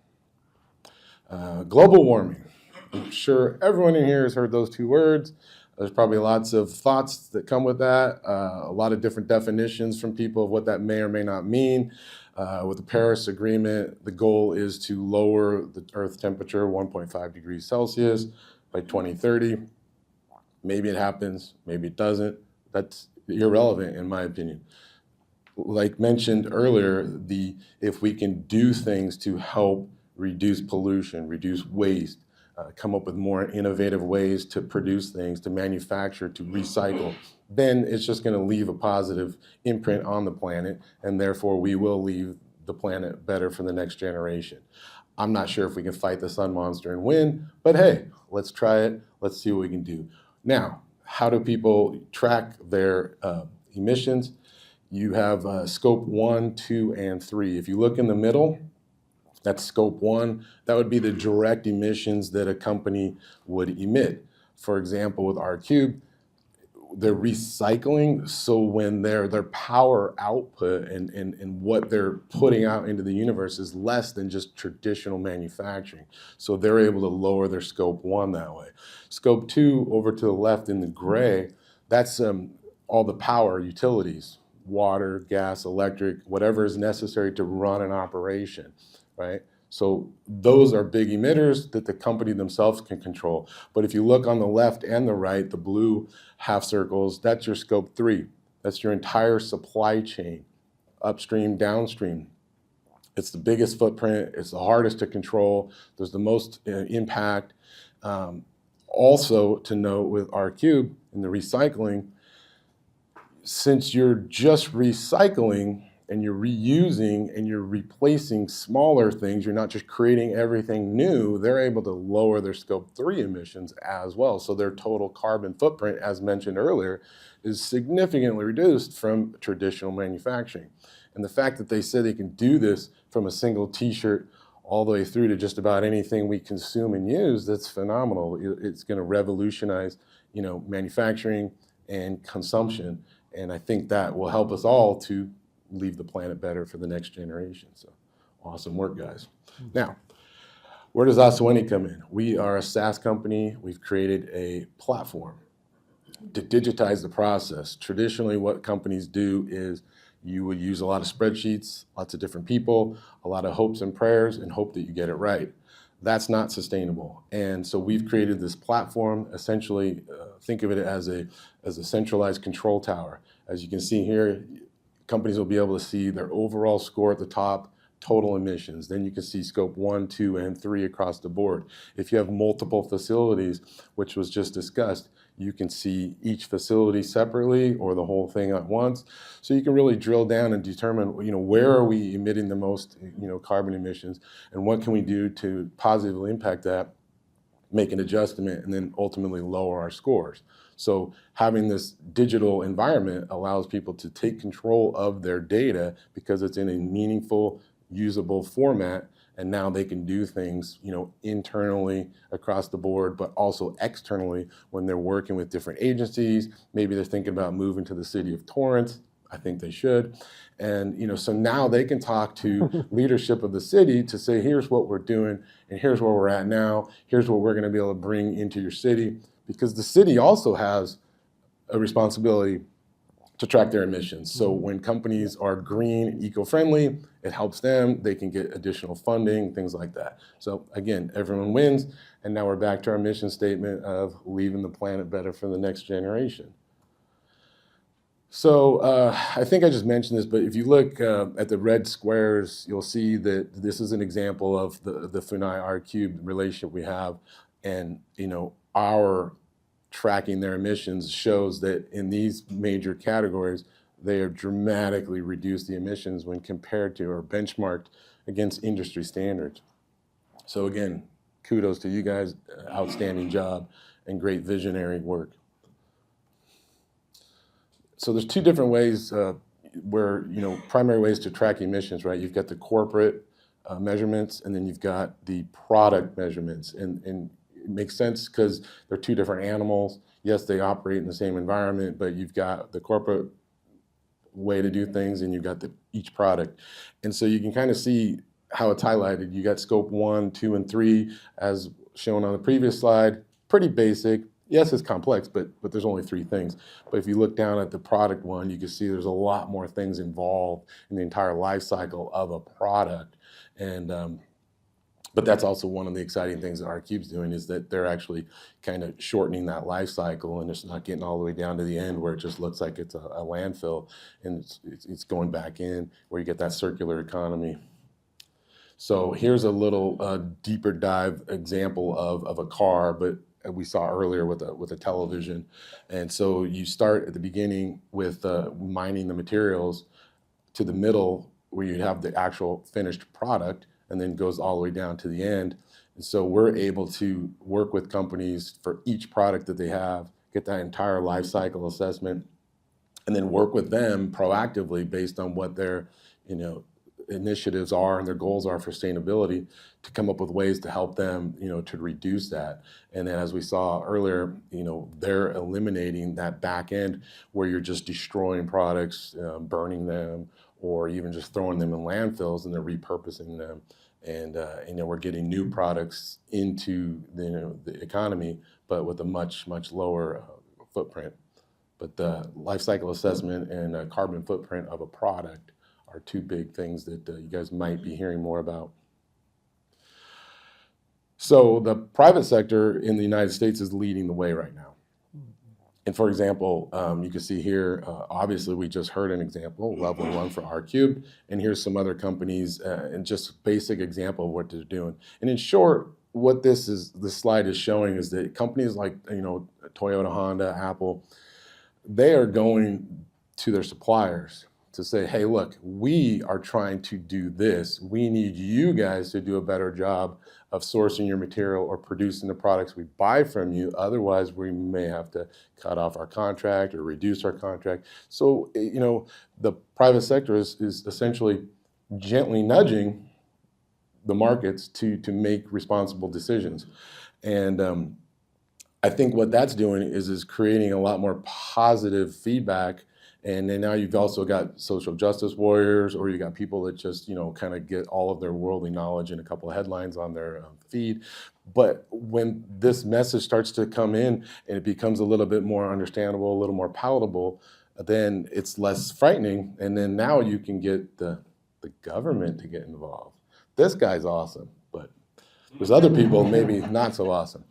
Global warming. I'm sure everyone in here has heard those two words. There's probably lots of thoughts that come with that, a lot of different definitions from people of what that may or may not mean. With the Paris Agreement, the goal is to lower the Earth temperature 1.5 degrees Celsius by 2030. Maybe it happens, maybe it doesn't. That's irrelevant in my opinion. Like mentioned earlier, if we can do things to help reduce pollution, reduce waste, come up with more innovative ways to produce things, to manufacture, to recycle, then it's just going to leave a positive imprint on the planet, and therefore we will leave the planet better for the next generation. I'm not sure if we can fight the sun monster and win, but hey, let's try it. Let's see what we can do. Now, how do people track their emissions? You have scope 1, 2, and 3. If you look in the middle, that's scope 1. That would be the direct emissions that a company would emit. For example, with R-Cube, they're recycling, so when their power output and what they're putting out into the universe is less than just traditional manufacturing. So they're able to lower their scope 1 that way. Scope 2, over to the left in the gray, that's all the power utilities, water, gas, electric, whatever is necessary to run an operation, right? So those are big emitters that the company themselves can control. But if you look on the left and the right, the blue half circles, that's your scope 3. That's your entire supply chain, upstream, downstream. It's the biggest footprint. It's the hardest to control. There's the most impact. Also to note with R-Cube and the recycling, since you're just recycling and you're reusing and you're replacing smaller things, you're not just creating everything new, they're able to lower their scope 3 emissions as well. So their total carbon footprint, as mentioned earlier, is significantly reduced from traditional manufacturing. And the fact that they said they can do this from a single t-shirt all the way through to just about anything we consume and use, that's phenomenal. It's going to revolutionize, manufacturing and consumption. And I think that will help us all to leave the planet better for the next generation. So awesome work, guys. Now, where does Aswani come in? We are a SaaS company. We've created a platform to digitize the process. Traditionally, what companies do is you would use a lot of spreadsheets, lots of different people, a lot of hopes and prayers, and hope that you get it right. That's not sustainable. And so we've created this platform, essentially think of it as a centralized control tower. As you can see here, companies will be able to see their overall score at the top, total emissions. Then you can see scope 1, 2, and 3 across the board. If you have multiple facilities, which was just discussed, you can see each facility separately or the whole thing at once. So you can really drill down and determine, where are we emitting the most, carbon emissions, and what can we do to positively impact that, make an adjustment, and then ultimately lower our scores. So having this digital environment allows people to take control of their data because it's in a meaningful, usable format, and now they can do things, internally across the board, but also externally when they're working with different agencies. Maybe they're thinking about moving to the city of Torrance. I think they should. And so now they can talk to leadership of the city to say, here's what we're doing, and here's where we're at now. Here's what we're going to be able to bring into your city. Because the city also has a responsibility to track their emissions. So when companies are green, eco-friendly, it helps them. They can get additional funding, things like that. So again, everyone wins. And now we're back to our mission statement of leaving the planet better for the next generation. So I think I just mentioned this, but if you look at the red squares, you'll see that this is an example of the Funai R-Cube relationship we have. And our tracking their emissions shows that in these major categories, they have dramatically reduced the emissions when compared to or benchmarked against industry standards. So again, kudos to you guys, outstanding job and great visionary work. So there's two different ways where, primary ways to track emissions, right? You've got the corporate measurements, and then you've got the product measurements. And it makes sense because they're two different animals. Yes, they operate in the same environment, but you've got the corporate way to do things and you've got each product. And so you can kind of see how it's highlighted. You got scope 1, 2, and 3 as shown on the previous slide. Pretty basic. Yes, it's complex, but there's only 3 things. But if you look down at the product one, you can see there's a lot more things involved in the entire life cycle of a product. And But that's also one of the exciting things that R-Cube's doing, is that they're actually kind of shortening that life cycle, and it's not getting all the way down to the end where it just looks like it's a landfill, and it's going back in where you get that circular economy. So here's a little deeper dive example of a car, but we saw earlier with a television. And so you start at the beginning with mining the materials to the middle where you have the actual finished product, and then goes all the way down to the end. And so we're able to work with companies for each product that they have, get that entire life cycle assessment, and then work with them proactively based on what their, initiatives are and their goals are for sustainability, to come up with ways to help them, to reduce that. And then, as we saw earlier, they're eliminating that back end where you're just destroying products, burning them, or even just throwing them in landfills, and they're repurposing them. And we're getting new products into the economy, but with a much lower footprint. But the life cycle assessment and carbon footprint of a product are two big things that you guys might be hearing more about. So the private sector in the United States is leading the way right now. And for example, you can see here, obviously we just heard an example, Level 1 for R-Cube, and here's some other companies, and just basic example of what they're doing. And in short, what this slide is showing is that companies like, Toyota, Honda, Apple, they are going to their suppliers to say, hey, look, we are trying to do this. We need you guys to do a better job of sourcing your material or producing the products we buy from you. Otherwise, we may have to cut off our contract or reduce our contract. So, the private sector is essentially gently nudging the markets to make responsible decisions. And I think what that's doing is creating a lot more positive feedback. And then now you've also got social justice warriors, or you got people that just, kind of get all of their worldly knowledge in a couple of headlines on their feed. But when this message starts to come in and it becomes a little bit more understandable, a little more palatable, then it's less frightening. And then now you can get the government to get involved. This guy's awesome, but there's other people maybe not so awesome.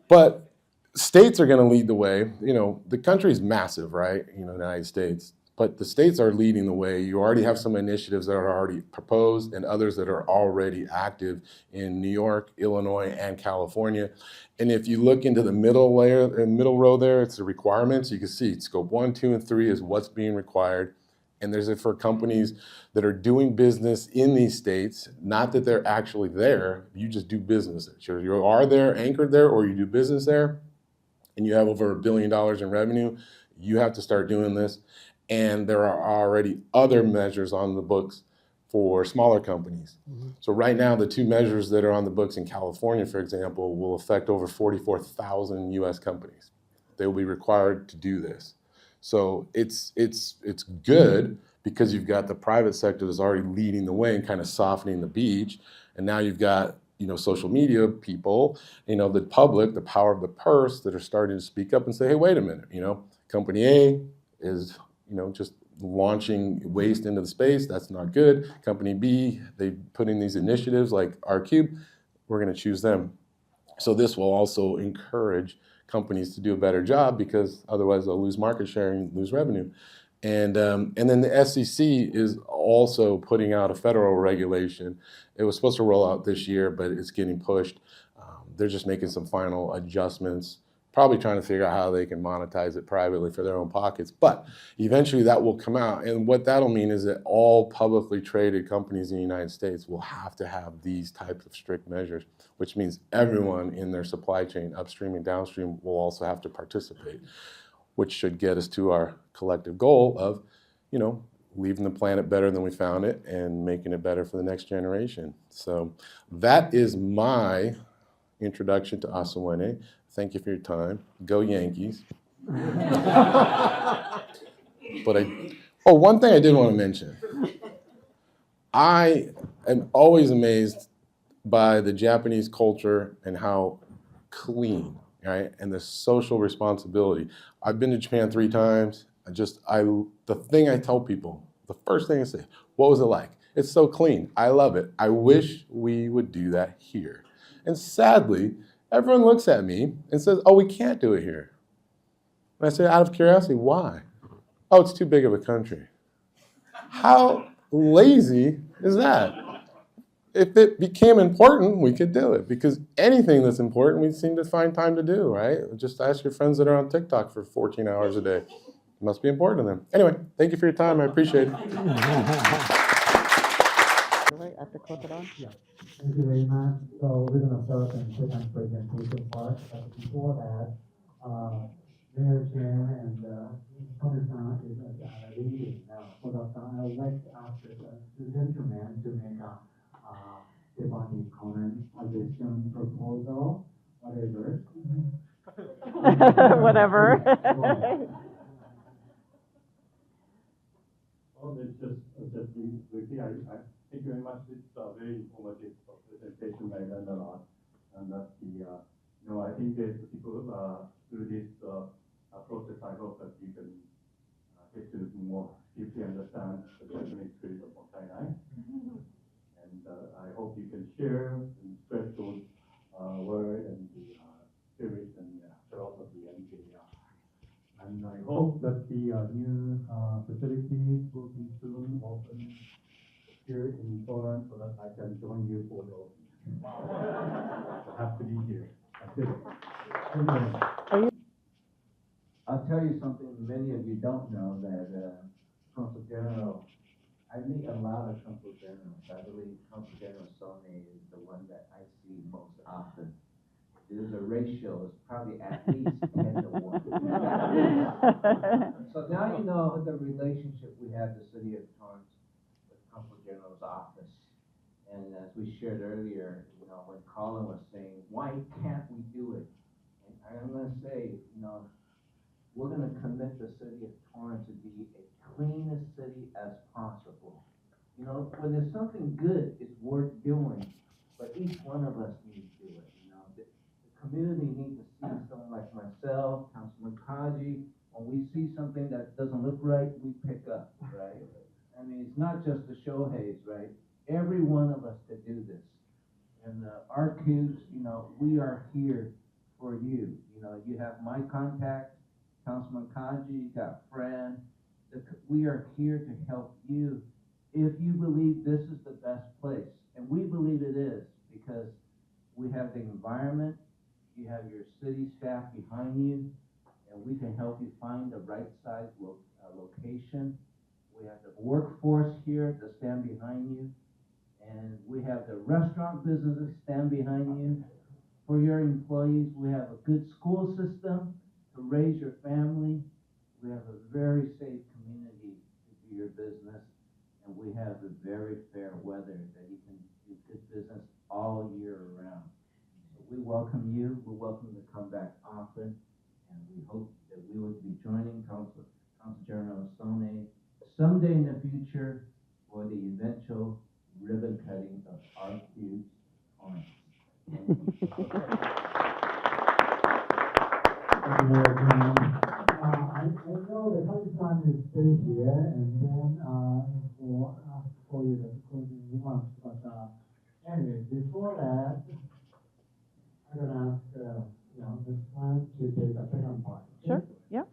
But states are going to lead the way. The country's massive, right? The United States. But the states are leading the way. You already have some initiatives that are already proposed and others that are already active in New York, Illinois, and California. And if you look into the middle row there, it's the requirements. You can see scope 1, 2, and 3 is what's being required. And there's it for companies that are doing business in these states, not that they're actually there. You just do business there. You are there, anchored there, or you do business there, and you have over $1 billion in revenue, you have to start doing this. And there are already other measures on the books for smaller companies. Mm-hmm. So right now, the two measures that are on the books in California, for example, will affect over 44,000 US companies. They will be required to do this. So it's good because you've got the private sector that's already leading the way and kind of softening the beach. And now you've got social media people, the public, the power of the purse, that are starting to speak up and say, hey, wait a minute, company A is, just launching waste into the space. That's not good. Company B, they put in these initiatives like R-Cube. We're going to choose them. So this will also encourage companies to do a better job, because otherwise they'll lose market share and lose revenue. And then the SEC is also putting out a federal regulation. It was supposed to roll out this year, but it's getting pushed. They're just making some final adjustments, probably trying to figure out how they can monetize it privately for their own pockets. But eventually that will come out. And what that'll mean is that all publicly traded companies in the United States will have to have these types of strict measures, which means everyone in their supply chain, upstream and downstream, will also have to participate, which should get us to our collective goal of, leaving the planet better than we found it and making it better for the next generation. So that is my introduction to Asuwene. Thank you for your time. Go Yankees. But one thing I did want to mention. I am always amazed by the Japanese culture and how clean, right? And the social responsibility. I've been to Japan 3 times. The thing I tell people, the first thing I say, what was it like? It's so clean. I love it. I wish we would do that here. And sadly, everyone looks at me and says, oh, we can't do it here. And I say, out of curiosity, why? Oh, it's too big of a country. How lazy is that? If it became important, we could do it, because anything that's important, we seem to find time to do, right? Just ask your friends that are on TikTok for 14 hours a day. It must be important to them. Anyway, thank you for your time. I appreciate it. Right at the crocodile. Thank you very much. So we're gonna start the second presentation part, but before that, Mayor Chen and Tony-san is leading for the I would like to ask the gentleman to make a debuting comment, addition, proposal, whatever. Whatever. Well, it's just briefly, I thank you very much. It's a very informative presentation by Nandala. And that's I think that people through this process, I hope that you can get to more deeply understand the Japanese spirit of Mount Sinai. And I hope you can share and spread those words and the spirit and philosophy and and I hope that the new facility will be soon open here in Poland so that I can join you for the I have to be here. That's it. Thank you. I'll tell you something many of you don't know, that Consul General, I meet a lot of Consul Generals. I believe Consul General Sone is the one that I see most often. There's a ratio, it's probably at least 10 to 1. So now you know the relationship we have, the City of Torrance, with Consul General's office. And as we shared earlier, when Colin was saying, why can't we do it? And I'm going to say, we're going to commit the City of Torrance to be a cleanest city as possible. When there's something good, it's worth doing, but each one of us needs to do it. The community needs to see someone like myself, Councilman Kaji. When we see something that doesn't look right, we pick up, right? I mean, it's not just the Shoheis, right? Every one of us to do this. And our Qs, we are here for you. You have my contact, Councilman Kaji, you got Fran. We are here to help you if you believe this is the best place. And we believe it is, because we have the environment, you have your city staff behind you, and we can help you find the right size location. We have the workforce here to stand behind you, and we have the restaurant businesses stand behind you. For your employees, we have a good school system to raise your family. We have a very safe community to do your business, and we have a very fair weather that you can do good business all year round. We welcome you. We welcome you to come back often, and we hope that we will be joining Council General Sone someday in the future for the eventual ribbon cutting of RQ Torrance. I know the Tony-san is still here, and then for you the closing remarks. But anyway, before that, I'm gonna ask this one to take the second part. Sure. Yep.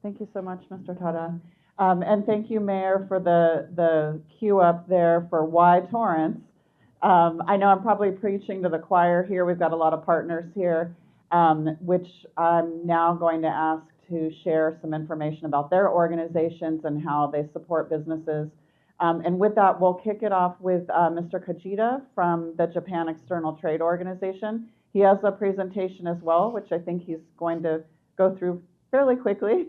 Thank you so much, Mr. Tada. And thank you, Mayor, for the cue up there for why Torrance. I know I'm probably preaching to the choir here. We've got a lot of partners here, which I'm now going to ask to share some information about their organizations and how they support businesses. And with that, we'll kick it off with Mr. Kajita from the Japan External Trade Organization. He has a presentation as well, which I think he's going to go through fairly quickly.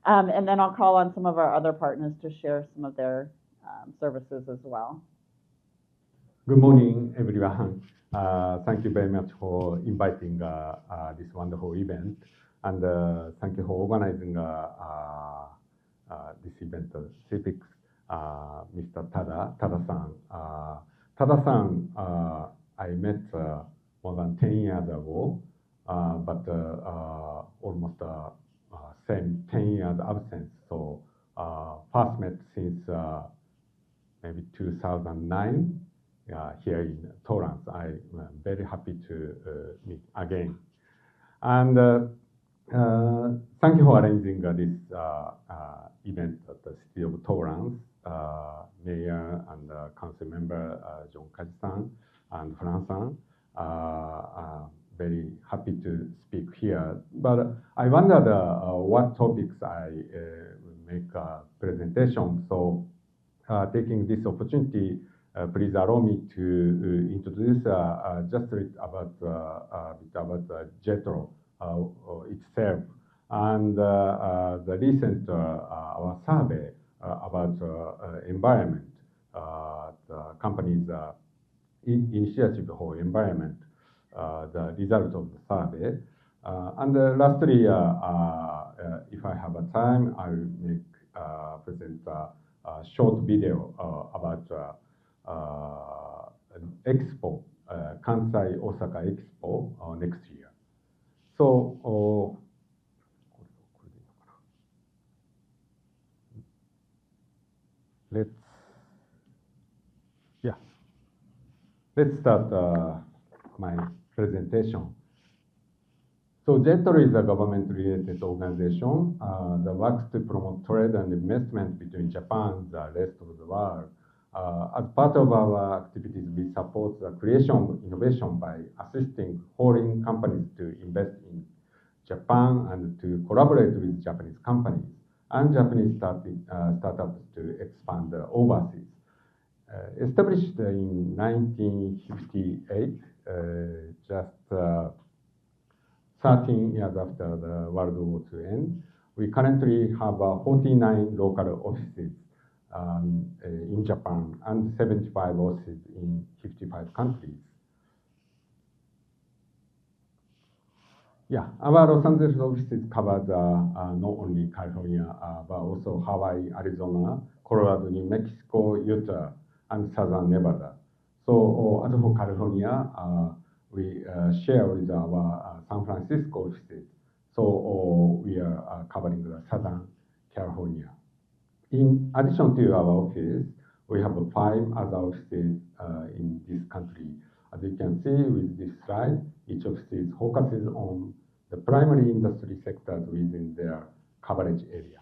And then I'll call on some of our other partners to share some of their services as well. Good morning, everyone. Thank you very much for inviting this wonderful event, and thank you for organizing this event, CIPIX, Mr. Tada-san. Tada-san, I met more than 10 years ago, but almost same 10 years absence. So first met since maybe 2009 here in Torrance. I'm very happy to meet again. And thank you for arranging this event at the City of Torrance. Mayor and Council Member John Kaji-san and Fran-san. Very happy to speak here. But I wondered what topics I make a presentation. So taking this opportunity, please allow me to introduce just a bit about JETRO itself and the recent our survey about environment, the company's initiative for environment, the result of the survey. And lastly, if I have a time, I will present a short video about an expo, Kansai Osaka Expo next year. So, let's start my presentation. So JETRO is a government-related organization that works to promote trade and investment between Japan and the rest of the world. As part of our activities, we support the creation of innovation by assisting foreign companies to invest in Japan and to collaborate with Japanese companies and Japanese startups to expand overseas. Established in 1958, just 13 years after the World War II end, we currently have 49 local offices in Japan and 75 offices in 55 countries. Yeah, our Los Angeles offices cover not only California, but also Hawaii, Arizona, Colorado, New Mexico, Utah, and Southern Nevada. So as for California, we share with our San Francisco offices. So we are covering the Southern California. In addition to our office, we have 5 other offices in this country. As you can see with this slide, each office focuses on the primary industry sectors within their coverage area.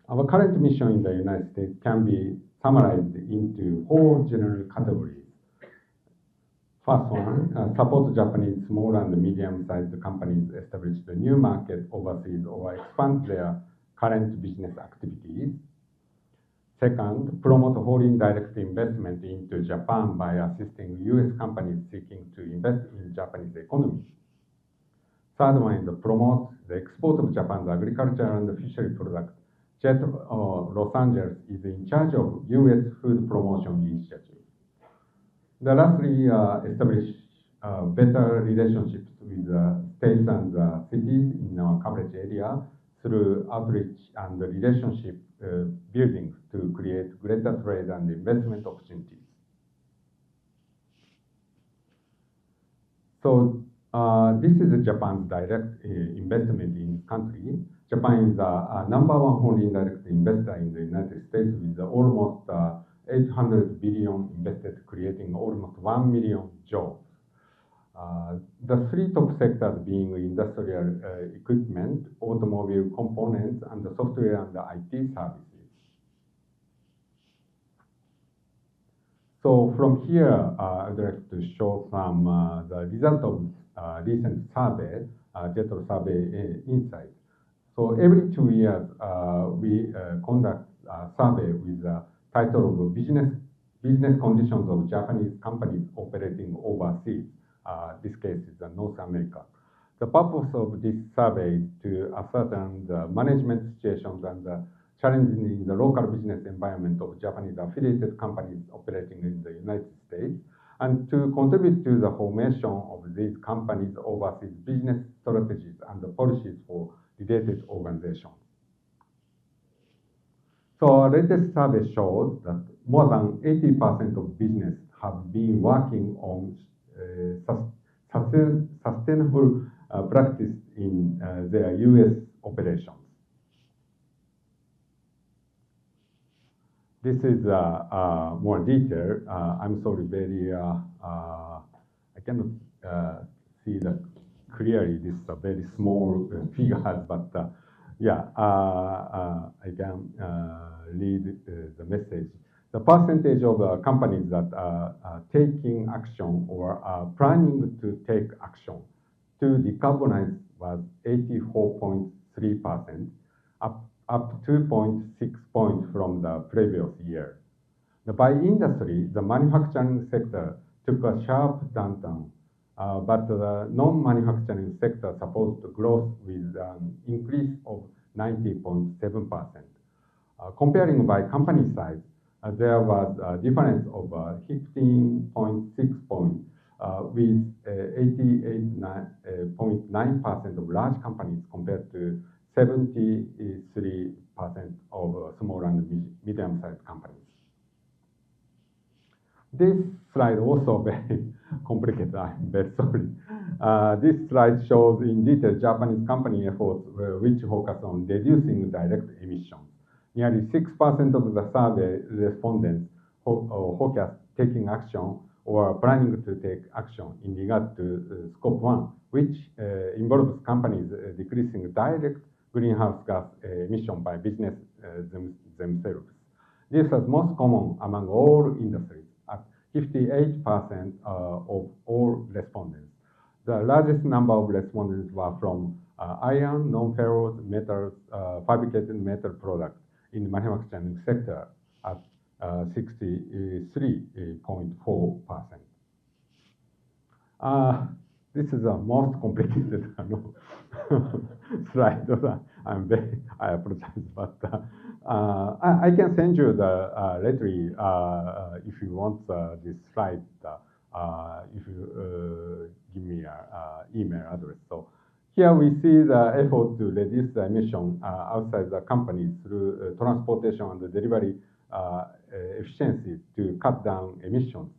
Our current mission in the United States can be summarized into 4 general categories. First one, support Japanese small and medium-sized companies establish the new market overseas or expand their current business activities. Second, promote foreign direct investment into Japan by assisting U.S. companies seeking to invest in Japanese economy. Third one is promote the export of Japan's agriculture and fishery products. JETRO Los Angeles is in charge of U.S. food promotion initiative. Lastly, establish better relationships with states and cities in our coverage area through outreach and relationship building to create greater trade and investment opportunities. So this is Japan's direct investment in this country. Japan is the #1 foreign direct investor in the United States with almost 800 billion invested, creating almost 1 million jobs. The 3 top sectors being industrial equipment, automobile components, and the software and the IT services. So from here, I'd like to show some the result of recent survey, JETRO survey insight. So every 2 years, we conduct a survey with the title of business conditions of Japanese companies operating overseas. This case is North America. The purpose of this survey is to ascertain the management situations and the challenges in the local business environment of Japanese affiliated companies operating in the United States, and to contribute to the formation of these companies' overseas business strategies and the policies for related organizations. So our latest survey shows that more than 80% of business have been working on sustainable practice in their U.S. operations. this is more detail. I'm sorry, very, I cannot see that clearly. This is a very small figures, but yeah, I can read the message. The percentage of companies that are taking action or are planning to take action to decarbonize was 84.3%, up 2.6 points from the previous year. By industry, the manufacturing sector took a sharp downturn, but the non-manufacturing sector supposed growth with an increase of 90.7%. Comparing by company size, there was a difference of 15.6 points, with 88.9% of large companies compared to 73% of small and medium-sized companies. This slide also very complicated. I'm very sorry. This slide shows in detail Japanese company efforts which focus on reducing direct emissions. Nearly 6% of the survey respondents forecast taking action or planning to take action in regard to Scope 1, which involves companies decreasing direct greenhouse gas emission by business themselves. This is most common among all industries, at 58% of all respondents. The largest number of respondents were from iron, non-ferrous metals, fabricated metal products in the manufacturing sector at 63.4%. This is the most complicated slide. I apologize, but I can send you the later if you want this slide. If you give me an email address. So here we see the effort to reduce the emission outside the company through transportation and delivery efficiency to cut down emissions.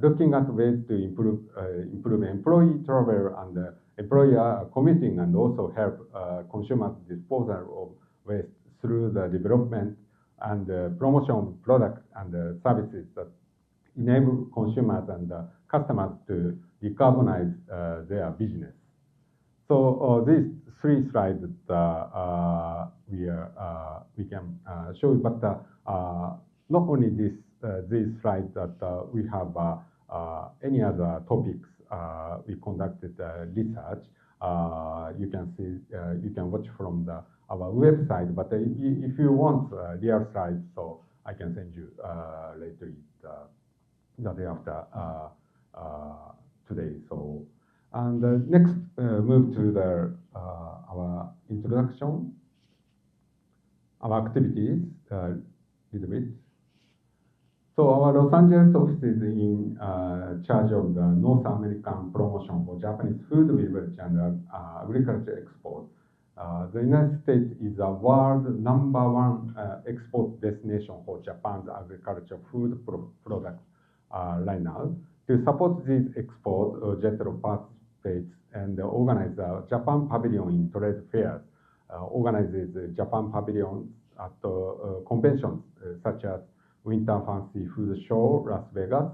Looking at ways to improve employee travel and employer commuting, and also help consumers disposal of waste through the development and promotion of products and services that enable consumers and customers to decarbonize their business. So these three slides we can show, but not only these slides, that we have any other topics. We conducted research. You can see, you can watch from our website. But if you want real slides, so I can send you later the day after today. So, and next move to our introduction, our activities little bit. So our Los Angeles office is in charge of the North American promotion for Japanese food, beverage, and agriculture export. The United States is the world #1 export destination for Japan's agriculture food products right now. To support this export, JETRO participates and organizes a Japan Pavilion in trade fairs, organizes Japan Pavilions at conventions such as Winter Fancy Food Show, Las Vegas,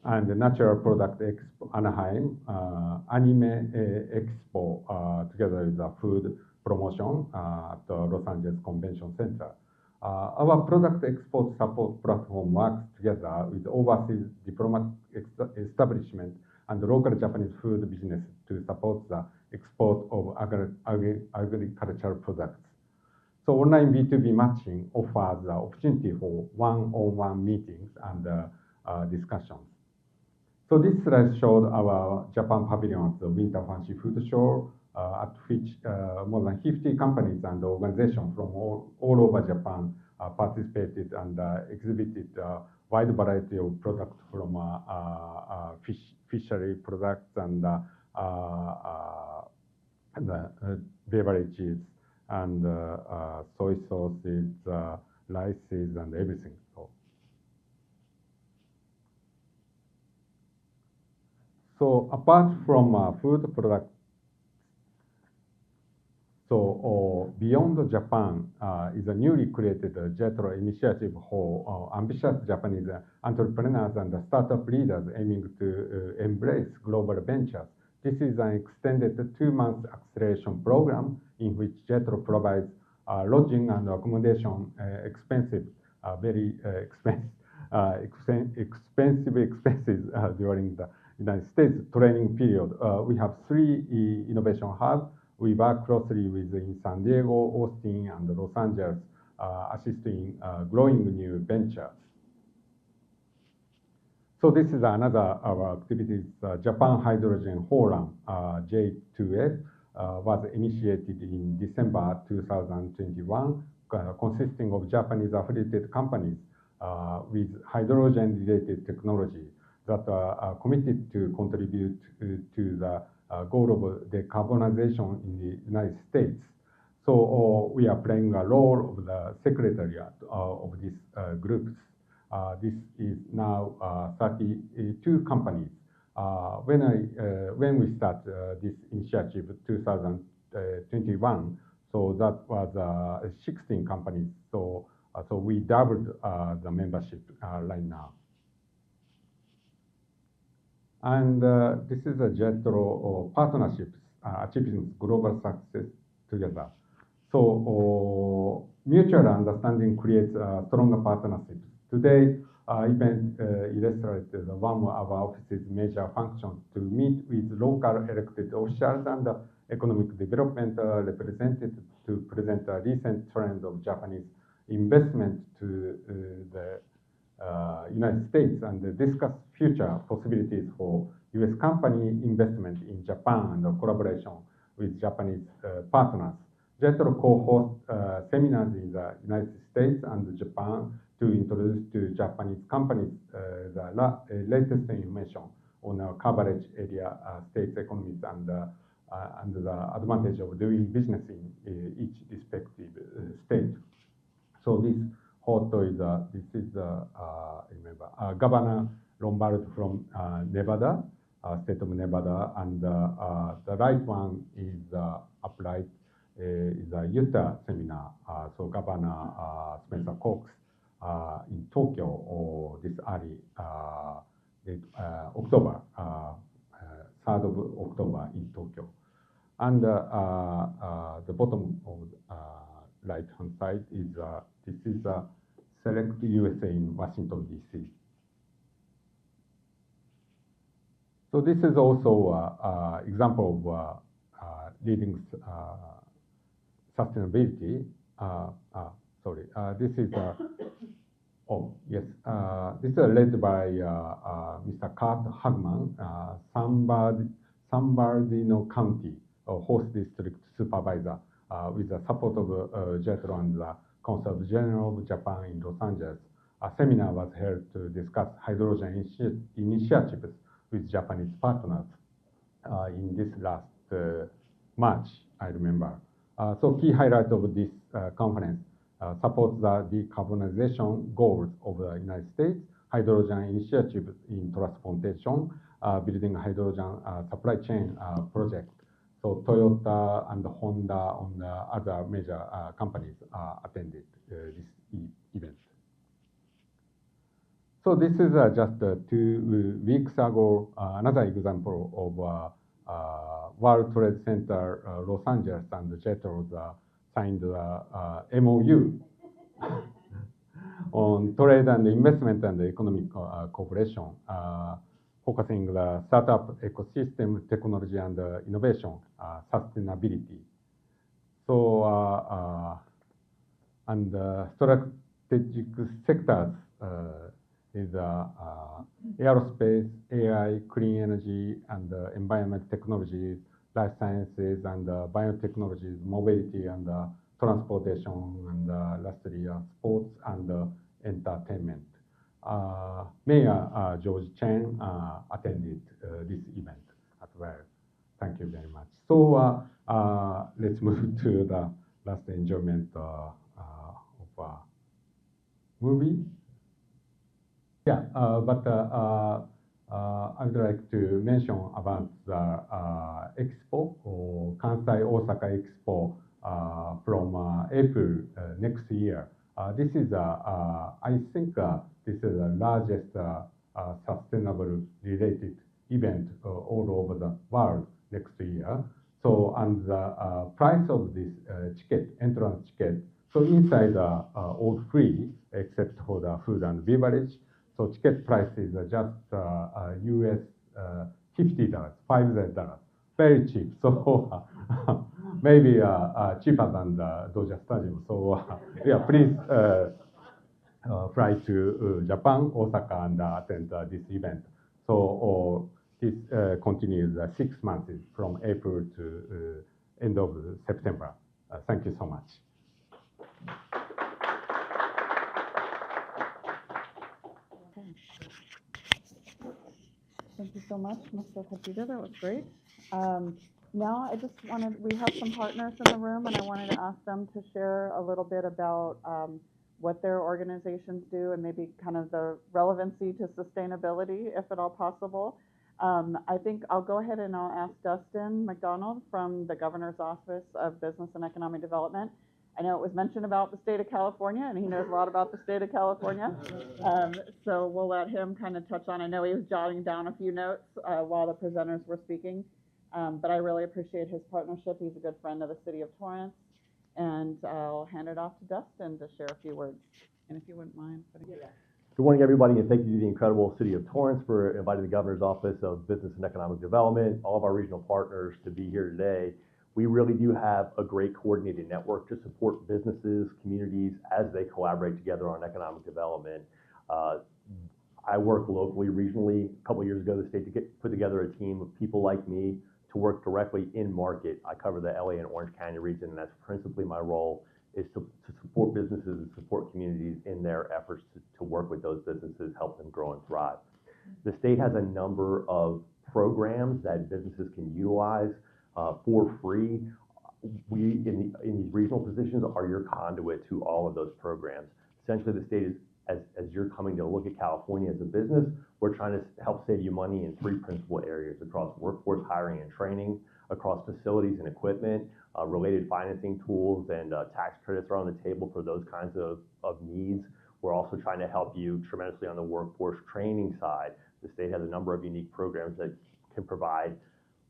and the Natural Product Expo, Anaheim, Anime Expo, together with the food promotion at the Los Angeles Convention Center. Our product export support platform works together with overseas diplomatic establishment and local Japanese food business to support the export of agricultural products. So online B2B matching offers the opportunity for one-on-one meetings and discussions. So this slide showed our Japan Pavilion at the Winter Fancy Food Show, at which more than 50 companies and organizations from all over Japan participated and exhibited a wide variety of products from fishery products and beverages and soy sauces, rices, and everything. So apart from food products, So Beyond Japan is a newly created JETRO initiative for ambitious Japanese entrepreneurs and startup leaders aiming to embrace global ventures. This is an extended 2-month acceleration program in which JETRO provides lodging and accommodation very expensive expenses during the United States training period. We have 3 innovation hubs. We work closely with in San Diego, Austin, and Los Angeles, assisting growing new ventures. So this is another of our activities. Japan Hydrogen Forum, J2F, was initiated in December 2021, consisting of Japanese affiliated companies with hydrogen-related technology that are committed to contribute to the goal of decarbonization in the United States. So we are playing a role of the secretariat of these groups. This is now 32 companies. When we start this initiative 2021, so that was 16 companies. So we doubled the membership right now. And this is a JETRO partnerships achieving global success together. So mutual understanding creates stronger partnerships. Today, event illustrates one of our office's major functions to meet with local elected officials and economic development representatives to present a recent trend of Japanese investment to the United States and discuss future possibilities for U.S. company investment in Japan and collaboration with Japanese partners. JETRO co-hosts seminars in the United States and Japan to introduce to Japanese companies the latest information on our coverage area, states' economies, and the advantage of doing business in each respective state. So this photo is remember Governor Lombardo from Nevada, state of Nevada, and the right one is upright is a Utah seminar. So Governor Spencer Cox in Tokyo or this early October, 3rd of October in Tokyo. And the bottom of right hand side is this is Select USA in Washington, D.C. So this is also an example of leading sustainability. Sorry, this is oh yes, this is led by Mr. Kurt Hagman, San Bernardino County host district supervisor, with the support of JETRO and the Consul General of Japan in Los Angeles. A seminar was held to discuss hydrogen initiatives with Japanese partners in this last March, I remember. So key highlight of this conference supports the decarbonization goals of the United States, hydrogen initiatives in transportation, building a hydrogen supply chain project. So Toyota and Honda and other major companies attended this event. So this is just 2 weeks ago, another example of World Trade Center Los Angeles and JETRO signed MOU on trade and investment and economic cooperation, focusing the startup ecosystem, technology and innovation, sustainability. So, and strategic sectors is aerospace, AI, clean energy, and environment technologies, life sciences, and biotechnologies, mobility, and transportation, and lastly, sports and entertainment. Mayor George Chen attended this event as well. Thank you very much. So let's move to the last enjoyment of movie. Yeah, but I would like to mention about the expo, or Kansai Osaka Expo from April next year. This is, I think, this is the largest sustainable related event all over the world next year. So, and the price of this ticket, entrance ticket, so inside all free except for the food and beverage. So ticket price is just US $50, $50, very cheap. So maybe cheaper than the Dodger Stadium. So yeah, please fly to Japan, Osaka, and attend this event. So this continues 6 months from April to end of September. Thank you so much. Thank you so much, Mr. Kajita. That was great. Now I just wanted, we have some partners in the room, and I wanted to ask them to share a little bit about what their organizations do and maybe kind of the relevancy to sustainability, if at all possible. I think I'll go ahead and I'll ask Dustin McDonald from the Governor's Office of Business and Economic Development. I know it was mentioned about the state of California, and he knows a lot about the state of California. So we'll let him kind of touch on. I know he was jotting down a few notes while the presenters were speaking, but I really appreciate his partnership. He's a good friend of the city of Torrance, and I'll hand it off to Dustin to share a few words. And if you wouldn't mind putting it. Good morning, everybody, and thank you to the incredible city of Torrance for inviting the Governor's Office of Business and Economic Development, all of our regional partners to be here today. We really do have a great coordinated network to support businesses, communities, as they collaborate together on economic development. I work locally, regionally. A couple of years ago, the state put together a team of people like me to work directly in market. I cover the LA and Orange County region, and that's principally my role, is to support businesses and support communities in their efforts to work with those businesses, help them grow and thrive. The state has a number of programs that businesses can utilize for free. We, in these regional positions, are your conduit to all of those programs. Essentially, the state is, as you're coming to look at California as a business, we're trying to help save you money in 3 principal areas: across workforce hiring and training, across facilities and equipment, related financing tools, and tax credits are on the table for those kinds of needs. We're also trying to help you tremendously on the workforce training side. The state has a number of unique programs that can provide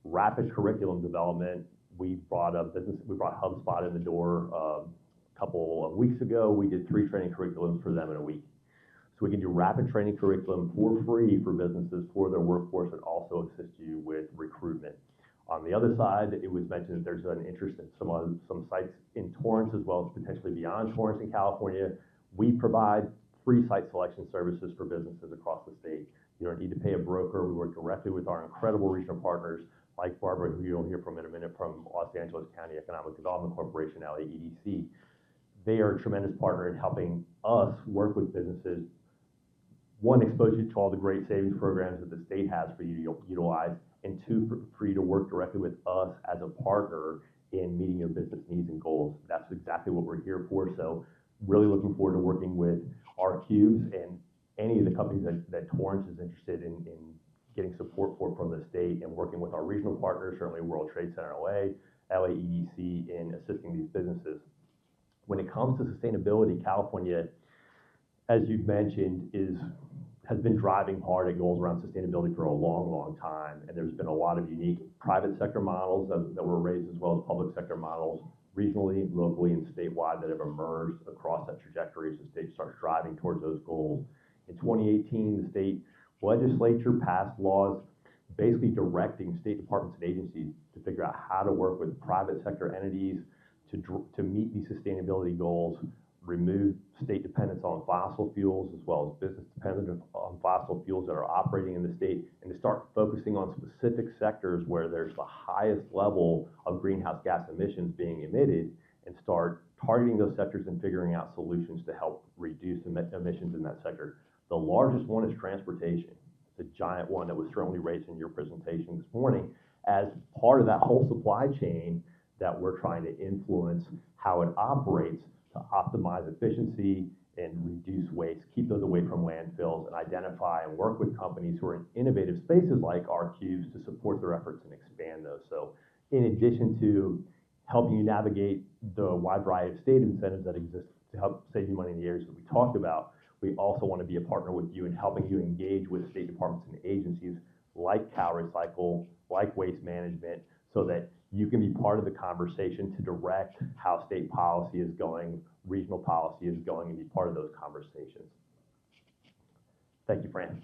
rapid curriculum development. We brought HubSpot in the door a couple of weeks ago. We did 3 training curriculums for them in a week. So we can do rapid training curriculum for free for businesses, for their workforce, and also assist you with recruitment. On the other side, it was mentioned that there's an interest in some sites in Torrance as well as potentially beyond Torrance in California. We provide free site selection services for businesses across the state. You don't need to pay a broker. We work directly with our incredible regional partners like Barbara, who you'll hear from in a minute, from Los Angeles County Economic Development Corporation, LAEDC. They are a tremendous partner in helping us work with businesses. One, expose you to all the great savings programs that the state has for you to utilize, and 2, for you to work directly with us as a partner in meeting your business needs and goals. That's exactly what we're here for. So really looking forward to working with our Cubes and any of the companies that Torrance is interested in getting support for from the state, and working with our regional partners, certainly World Trade Center LA, LAEDC, in assisting these businesses. When it comes to sustainability, California, as you've mentioned, has been driving hard at goals around sustainability for a long, long time. And there's been a lot of unique private sector models that were raised, as well as public sector models, regionally, locally, and statewide, that have emerged across that trajectory as the state starts driving towards those goals. In 2018, the state legislature passed laws basically directing state departments and agencies to figure out how to work with private sector entities to meet these sustainability goals, remove state dependence on fossil fuels, as well as business dependence on fossil fuels that are operating in the state, and to start focusing on specific sectors where there's the highest level of greenhouse gas emissions being emitted, and start targeting those sectors and figuring out solutions to help reduce emissions in that sector. The largest one is transportation. It's a giant one that was certainly raised in your presentation this morning as part of that whole supply chain that we're trying to influence how it operates to optimize efficiency and reduce waste, keep those away from landfills, and identify and work with companies who are in innovative spaces like our Cubes to support their efforts and expand those. So in addition to helping you navigate the wide variety of state incentives that exist to help save you money in the areas that we talked about. We also want to be a partner with you in helping you engage with state departments and agencies like Cal Recycle, like Waste Management, so that you can be part of the conversation to direct how state policy is going, regional policy is going, and be part of those conversations. Thank you, Fran.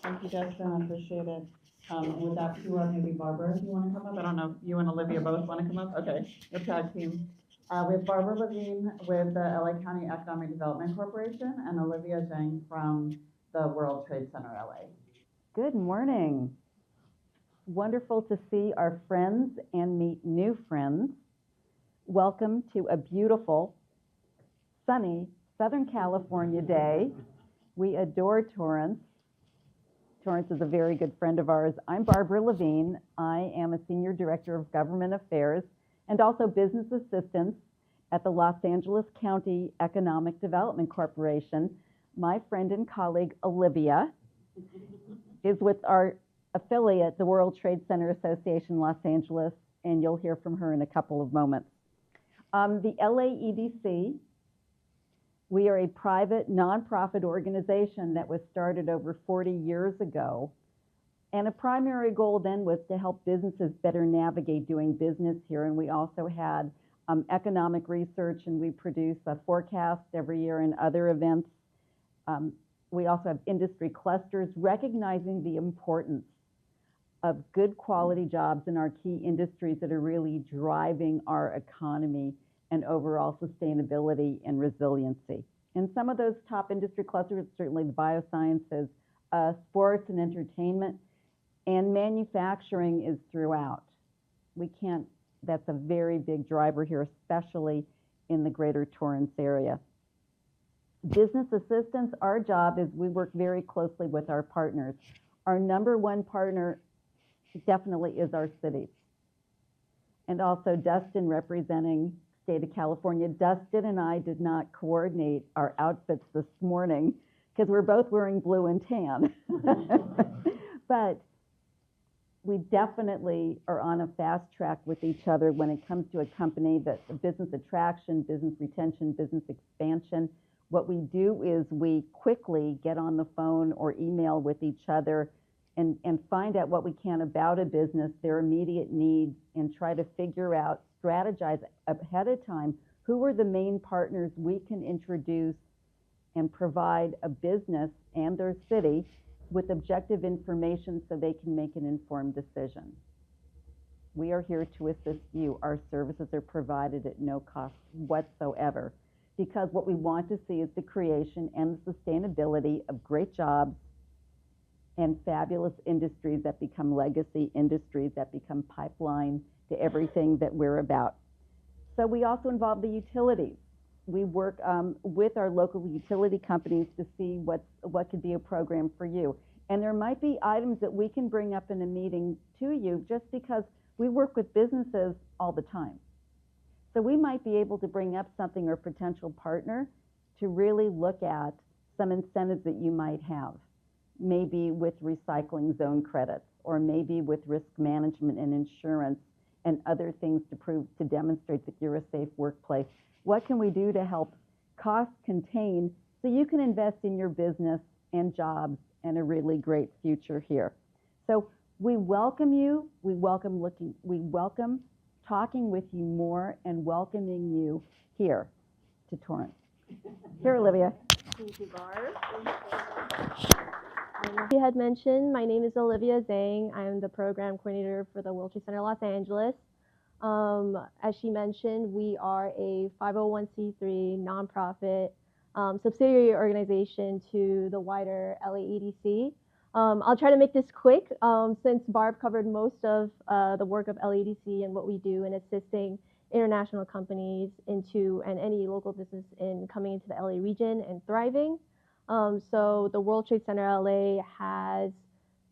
Thank you, Justin, I appreciate it. And with that, too, maybe Barbara, if you want to come up. I don't know if you and Olivia both want to come up. Okay, we'll tag team. We have Barbara Levine with the LA County Economic Development Corporation and Olivia Zhang from the World Trade Center LA. Good morning. Wonderful to see our friends and meet new friends. Welcome to a beautiful, sunny Southern California day. We adore Torrance. Torrance is a very good friend of ours. I'm Barbara Levine. I am a Senior Director of Government Affairs and also Business Assistance at the Los Angeles County Economic Development Corporation. My friend and colleague, Olivia, is with our affiliate, the World Trade Center Association Los Angeles, and you'll hear from her in a couple of moments. The LAEDC, we are a private nonprofit organization that was started over 40 years ago. And a primary goal then was to help businesses better navigate doing business here. And we also had economic research, and we produce a forecast every year and other events. We also have industry clusters, recognizing the importance of good quality jobs in our key industries that are really driving our economy and overall sustainability and resiliency. And some of those top industry clusters, certainly the biosciences, sports and entertainment, and manufacturing is throughout. That's a very big driver here, especially in the greater Torrance area. Business assistance, our job is we work very closely with our partners. Our number one partner definitely is our cities. And also Dustin representing state of California. Dustin and I did not coordinate our outfits this morning because we're both wearing blue and tan. But we definitely are on a fast track with each other when it comes to a company that's business attraction, business retention, business expansion. What we do is we quickly get on the phone or email with each other and find out what we can about a business, their immediate needs, and try to figure out, strategize ahead of time, who are the main partners we can introduce and provide a business and their city with objective information so they can make an informed decision. We are here to assist you. Our services are provided at no cost whatsoever, because what we want to see is the creation and the sustainability of great jobs and fabulous industries that become legacy industries, that become pipeline to everything that we're about. So we also involve the utilities. We work with our local utility companies to see what could be a program for you. And there might be items that we can bring up in a meeting to you just because we work with businesses all the time. So we might be able to bring up something or potential partner to really look at some incentives that you might have, maybe with recycling zone credits, or maybe with risk management and insurance and other things to demonstrate that you're a safe workplace. What can we do to help cost contain so you can invest in your business and jobs and a really great future here? So we welcome you. We welcome talking with you more and welcoming you here to Torrance. Here, Olivia. Thank you, Barb. As you had mentioned, my name is Olivia Zhang. I am the program coordinator for the World Trade Center Los Angeles. As she mentioned, we are a 501c3 nonprofit subsidiary organization to the wider LAEDC. I'll try to make this quick since Barb covered most of the work of LAEDC and what we do in assisting international companies and any local business in coming into the LA region and thriving. So the World Trade Center LA has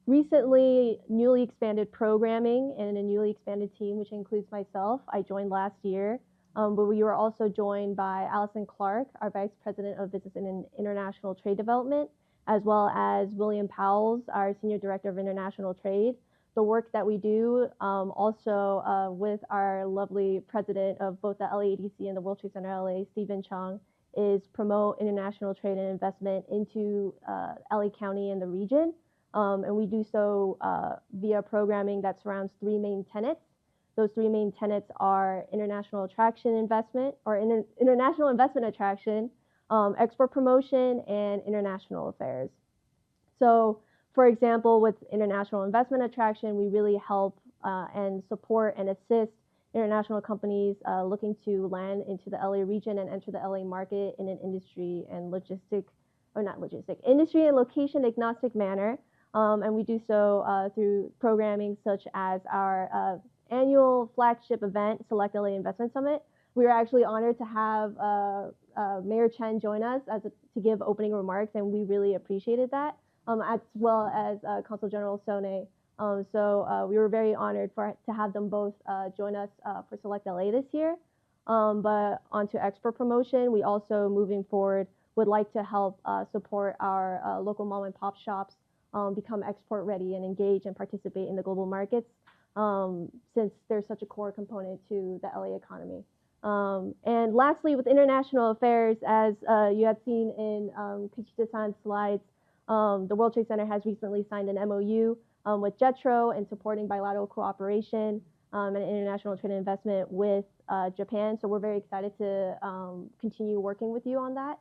recently newly expanded programming and a newly expanded team, which includes myself. I joined last year, but we were also joined by Allison Clark, our Vice President of Business and International Trade Development, as well as William Powles, our Senior Director of International Trade. the work that we do, also with our lovely president of both the LAADC and the World Trade Center LA, Stephen Chung, is promote international trade and investment into LA County and the region. And we do so via programming that surrounds three main tenets. Those three main tenets are international attraction investment, or international investment attraction, export promotion, and international affairs. So, for example, with international investment attraction, we really help and support and assist international companies looking to land into the LA region and enter the LA market in an industry and industry and location agnostic manner. And we do so through programming such as our annual flagship event, Select LA Investment Summit. We were actually honored to have Mayor Chen join us to give opening remarks, and we really appreciated that, as well as Consul General Sone. So we were very honored to have them both join us for Select LA this year. But onto export promotion, we also, moving forward, would like to help support our local mom and pop shops become export ready and engage and participate in the global markets, since they're such a core component to the LA economy. And lastly, with international affairs, as you had seen in Kichita-san's slides, the World Trade Center has recently signed an MOU with JETRO and supporting bilateral cooperation and international trade and investment with Japan. So we're very excited to continue working with you on that.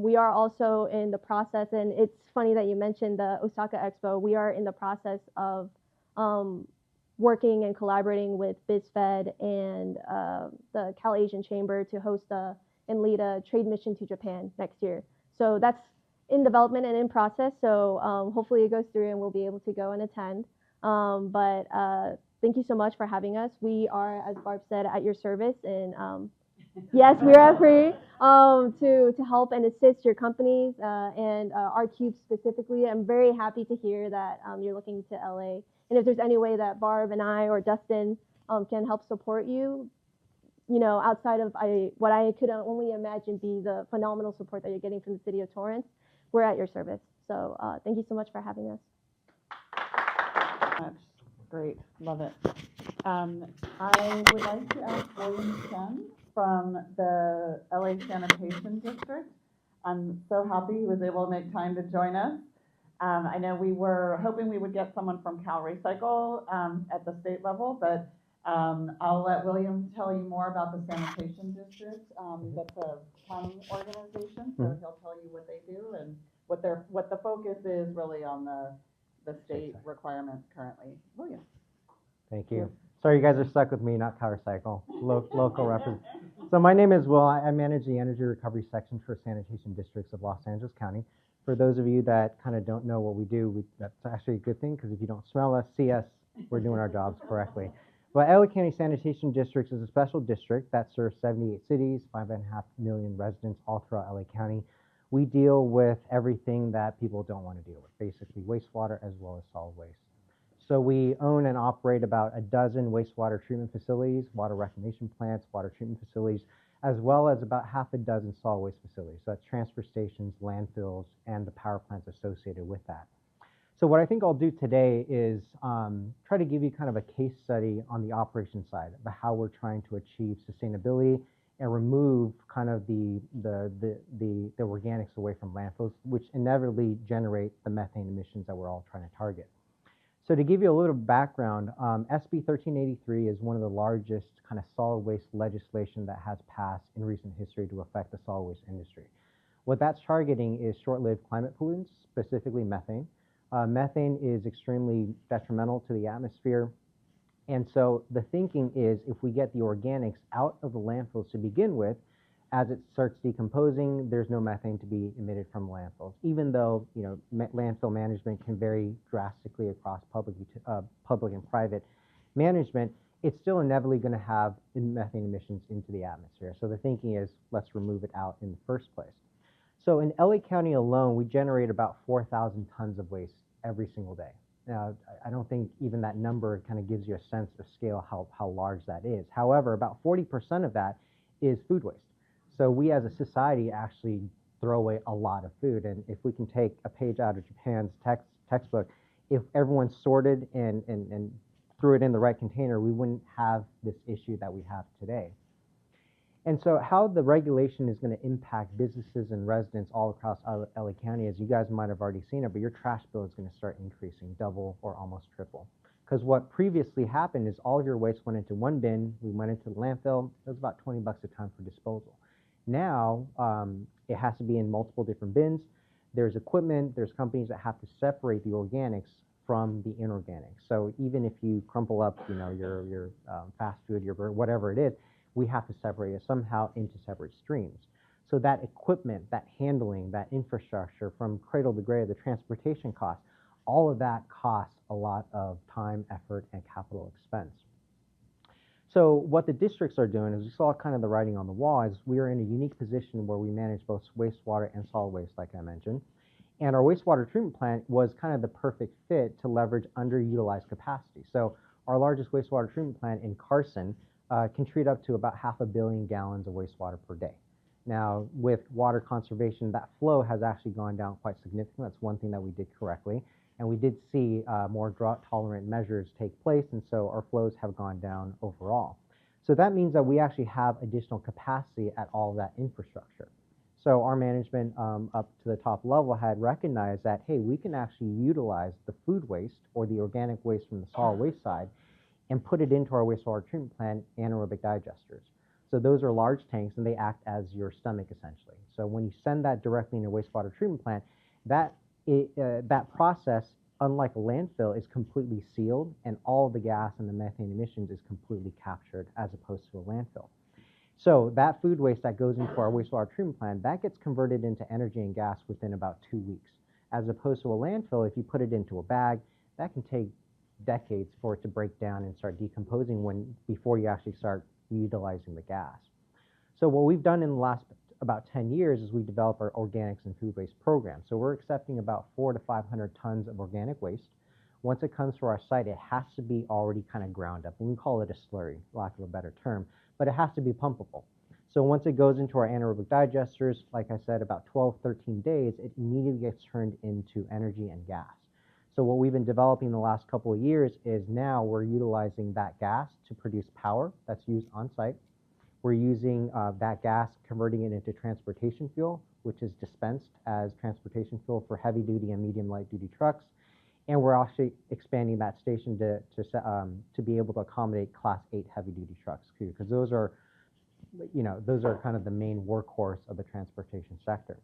We are also in the process, and it's funny that you mentioned the Osaka Expo. We are in the process of working and collaborating with BizFed and the Cal Asian Chamber to host and lead a trade mission to Japan next year. So that's in development and in process. So hopefully it goes through and we'll be able to go and attend. But thank you so much for having us. We are, as Barb said, at your service, and yes, we are free to help and assist your companies and R-Cube specifically. I'm very happy to hear that you're looking to LA. And if there's any way that Barb and I or Dustin can help support you, outside of what I could only imagine be the phenomenal support that you're getting from the city of Torrance, we're at your service. So thank you so much for having us. Great, love it. I would like to ask William Chen from the LA Sanitation District. I'm so happy he was able to make time to join us. I know we were hoping we would get someone from Cal Recycle at the state level, but I'll let William tell you more about the Sanitation District. That's a county organization, so he'll tell you what they do and what the focus is really on the state requirements currently. William. Thank you. Sorry, you guys are stuck with me, not Cal Recycle, local reference. So my name is Will. I manage the energy recovery section for sanitation districts of Los Angeles County. For those of you that kind of don't know what we do, that's actually a good thing, because if you don't smell us, see us, we're doing our jobs correctly. But LA County Sanitation Districts is a special district that serves 78 cities, 5.5 million residents all throughout LA County. We deal with everything that people don't want to deal with, basically wastewater as well as solid waste. So we own and operate about a dozen wastewater treatment facilities, water reclamation plants, water treatment facilities, as well as about half a dozen solid waste facilities. So that's transfer stations, landfills, and the power plants associated with that. So what I think I'll do today is try to give you kind of a case study on the operation side about how we're trying to achieve sustainability and remove kind of the organics away from landfills, which inevitably generate the methane emissions that we're all trying to target. So to give you a little background, SB 1383 is one of the largest kind of solid waste legislation that has passed in recent history to affect the solid waste industry. What that's targeting is short-lived climate pollutants, specifically methane. Methane is extremely detrimental to the atmosphere. And so the thinking is, if we get the organics out of the landfills to begin with, as it starts decomposing, there's no methane to be emitted from landfills. Even though landfill management can vary drastically across public and private management, it's still inevitably going to have methane emissions into the atmosphere. So the thinking is, let's remove it out in the first place. So in LA County alone, we generate about 4,000 tons of waste every single day. Now, I don't think even that number kind of gives you a sense of scale how large that is. However, about 40% of that is food waste. So we as a society actually throw away a lot of food. And if we can take a page out of Japan's textbook, if everyone sorted and threw it in the right container, we wouldn't have this issue that we have today. And so how the regulation is going to impact businesses and residents all across LA County, as you guys might have already seen it, but your trash bill is going to start increasing, double or almost triple. Because what previously happened is all of your waste went into one bin, we went into the landfill, it was about 20 bucks a ton for disposal. Now, it has to be in multiple different bins. There's equipment, there's companies that have to separate the organics from the inorganics. So even if you crumple up, your fast food, your burger, whatever it is, we have to separate it somehow into separate streams. So that equipment, that handling, that infrastructure from cradle to grave, the transportation costs, all of that costs a lot of time, effort, and capital expense. So what the districts are doing is, we saw kind of the writing on the wall, is we are in a unique position where we manage both wastewater and solid waste, like I mentioned. And our wastewater treatment plant was kind of the perfect fit to leverage underutilized capacity. So our largest wastewater treatment plant in Carson can treat up to about 500 million gallons of wastewater per day. Now, with water conservation, that flow has actually gone down quite significantly. That's one thing that we did correctly. And we did see more drought-tolerant measures take place, and so our flows have gone down overall. So that means that we actually have additional capacity at all of that infrastructure. So our management up to the top level had recognized that, hey, we can actually utilize the food waste or the organic waste from the solid waste side and put it into our wastewater treatment plant anaerobic digesters. So those are large tanks, and they act as your stomach, essentially. So when you send that directly in a wastewater treatment plant, that process, unlike a landfill, is completely sealed, and all the gas and the methane emissions is completely captured, as opposed to a landfill. So that food waste that goes into our wastewater treatment plant, that gets converted into energy and gas within about 2 weeks. As opposed to a landfill, if you put it into a bag, that can take decades for it to break down and start decomposing before you actually start utilizing the gas. So what we've done in the last about 10 years is we developed our organics and food waste program. So we're accepting about 400 to 500 tons of organic waste. Once it comes to our site, it has to be already kind of ground up. We call it a slurry, lack of a better term, but it has to be pumpable. So once it goes into our anaerobic digesters, like I said, about 12, 13 days, it immediately gets turned into energy and gas. So what we've been developing the last couple of years is now we're utilizing that gas to produce power that's used on site. We're using that gas, converting it into transportation fuel, which is dispensed as transportation fuel for heavy duty and medium light duty trucks. And we're actually expanding that station to be able to accommodate Class 8 heavy duty trucks too, because those are kind of the main workhorse of the transportation sector.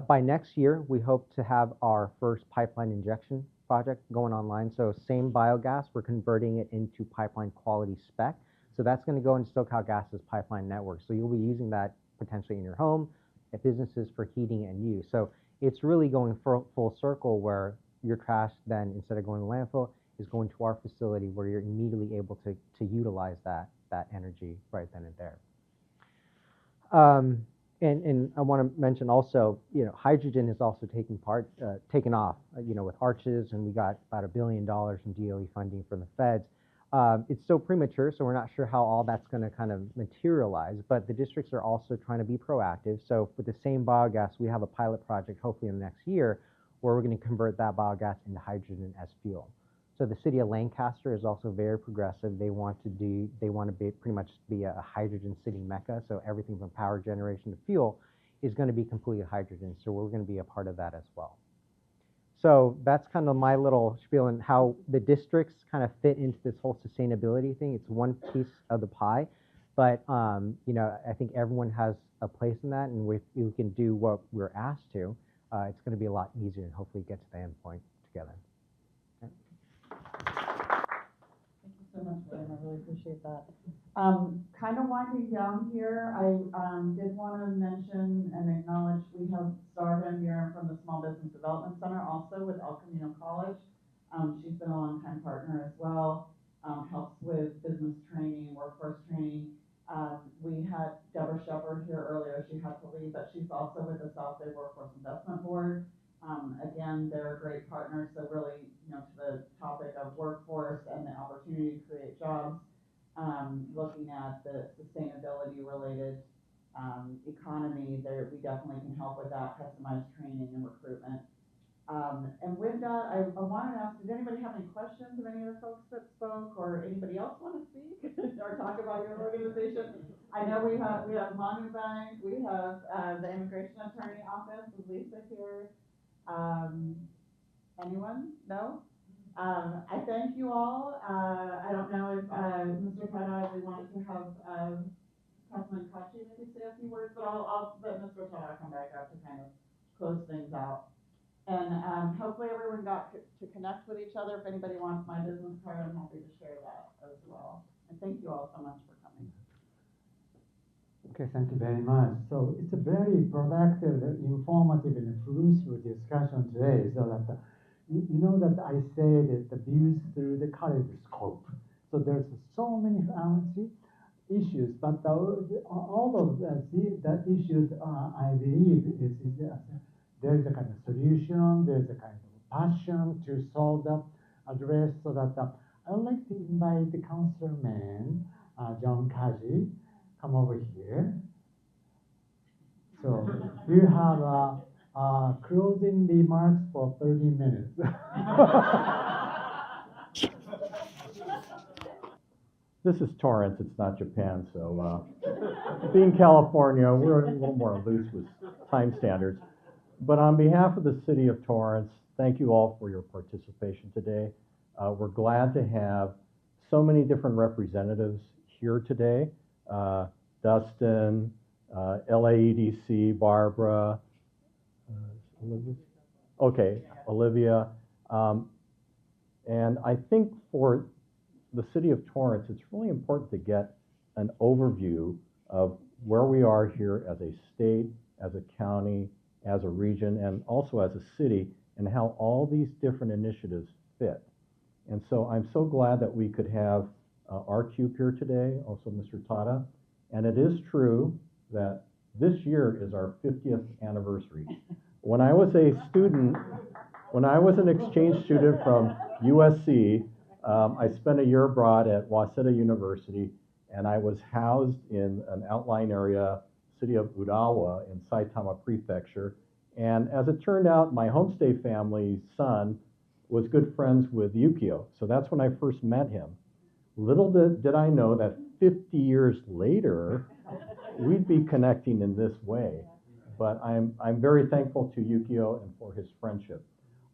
By next year, we hope to have our first pipeline injection project going online. So same biogas, we're converting it into pipeline quality spec. So that's going to go into SoCalGas's pipeline network. So you'll be using that potentially in your home, at businesses for heating and use. So it's really going full circle, where your trash then, instead of going to landfill, is going to our facility, where you're immediately able to utilize that energy right then and there. And I want to mention also, hydrogen is also taken off, with ARCHES, and we got about $1 billion in DOE funding from the feds. It's still premature, so we're not sure how all that's going to kind of materialize, but the districts are also trying to be proactive. So with the same biogas, we have a pilot project, hopefully in the next year, where we're going to convert that biogas into hydrogen as fuel. So the city of Lancaster is also very progressive. They want to pretty much be a hydrogen city mecca. So everything from power generation to fuel is going to be completely hydrogen. So we're going to be a part of that as well. So that's kind of my little spiel on how the districts kind of fit into this whole sustainability thing. It's one piece of the pie, but I think everyone has a place in that, and if we can do what we're asked to, it's going to be a lot easier and hopefully get to the end point together. Thank you so much, William. I really appreciate that. Kind of winding down here, I did want to mention and acknowledge we have Star Van Buren from the Small Business Development Center, also with El Camino College. She's been a longtime partner as well, helps with business training, workforce training. We had Deborah Shepard here earlier. She had to leave, but she's also with the South Bay Workforce Investment Board. Again, they're a great partner, so really, to the topic of workforce and the opportunity to create jobs, looking at the sustainability-related economy, we definitely can help with that, customized training and recruitment. And with that, I wanted to ask, does anybody have any questions of any of the folks that spoke, or anybody else want to speak or talk about your organization? I know we have Manu Bank, we have the Immigration Attorney Office, is Lisa here? Anyone? No? I thank you all. I don't know if Mr. Tada, we wanted to have Councilman Kachi maybe say a few words, but I'll let Mr. Tada come back up to kind of close things out. And hopefully everyone got to connect with each other. If anybody wants my business card, I'm happy to share that as well. And thank you all so much for coming. Okay, thank you very much. So it's a very productive, informative, and fruitful discussion today. So that you know that I say that the views through the kaleidoscope. So there's so many issues, but all of the issues I believe is there's a kind of solution, there's a kind of passion to solve the address. So that I would like to invite the councilman John Kaji come over here. So you have closing remarks for 30 minutes. This is Torrance, it's not Japan, so being California, we're a little more loose with time standards. But on behalf of the City of Torrance, thank you all for your participation today. We're glad to have so many different representatives here today. Dustin, LAEDC, Barbara, Olivia. And I think for the City of Torrance, it's really important to get an overview of where we are here as a state, as a county, as a region, and also as a city, and how all these different initiatives fit. And so I'm so glad that we could have our CUBE here today, also Mr. Tada. And it is true that this year is our 50th anniversary. When I was a student, when I was an exchange student from USC, I spent a year abroad at Waseda University, and I was housed in an outlying area, city of Urawa in Saitama Prefecture. And as it turned out, my homestay family's son was good friends with Yukio. So that's when I first met him. Little did I know that 50 years later, we'd be connecting in this way. But I'm very thankful to Yukio and for his friendship.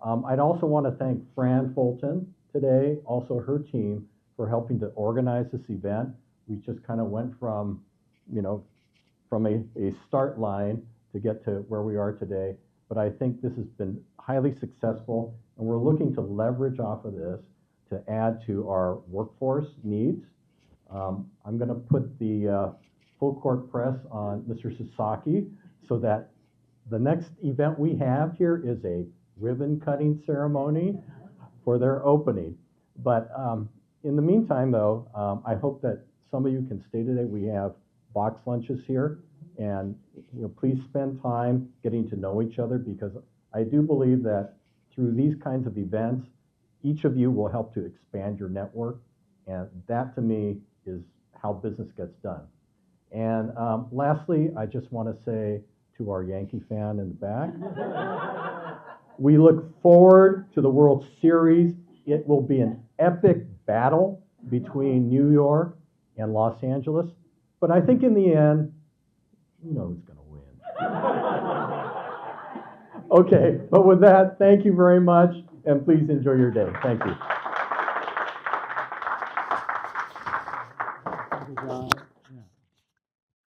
I'd also want to thank Fran Fulton today, also her team, for helping to organize this event. We just kind of went from, from a start line to get to where we are today. But I think this has been highly successful, and we're looking to leverage off of this to add to our workforce needs. I'm going to put the full court press on Mr. Sasaki so that the next event we have here is a ribbon cutting ceremony for their opening. But in the meantime, though, I hope that some of you can stay today. We have box lunches here, and please spend time getting to know each other, because I do believe that through these kinds of events, each of you will help to expand your network, and that to me is how business gets done. And lastly, I just want to say to our Yankee fan in the back, we look forward to the World Series. It will be an epic battle between New York and Los Angeles, but I think in the end, you know who's going to win. Okay, but with that, thank you very much, and please enjoy your day. Thank you. Thank you, John.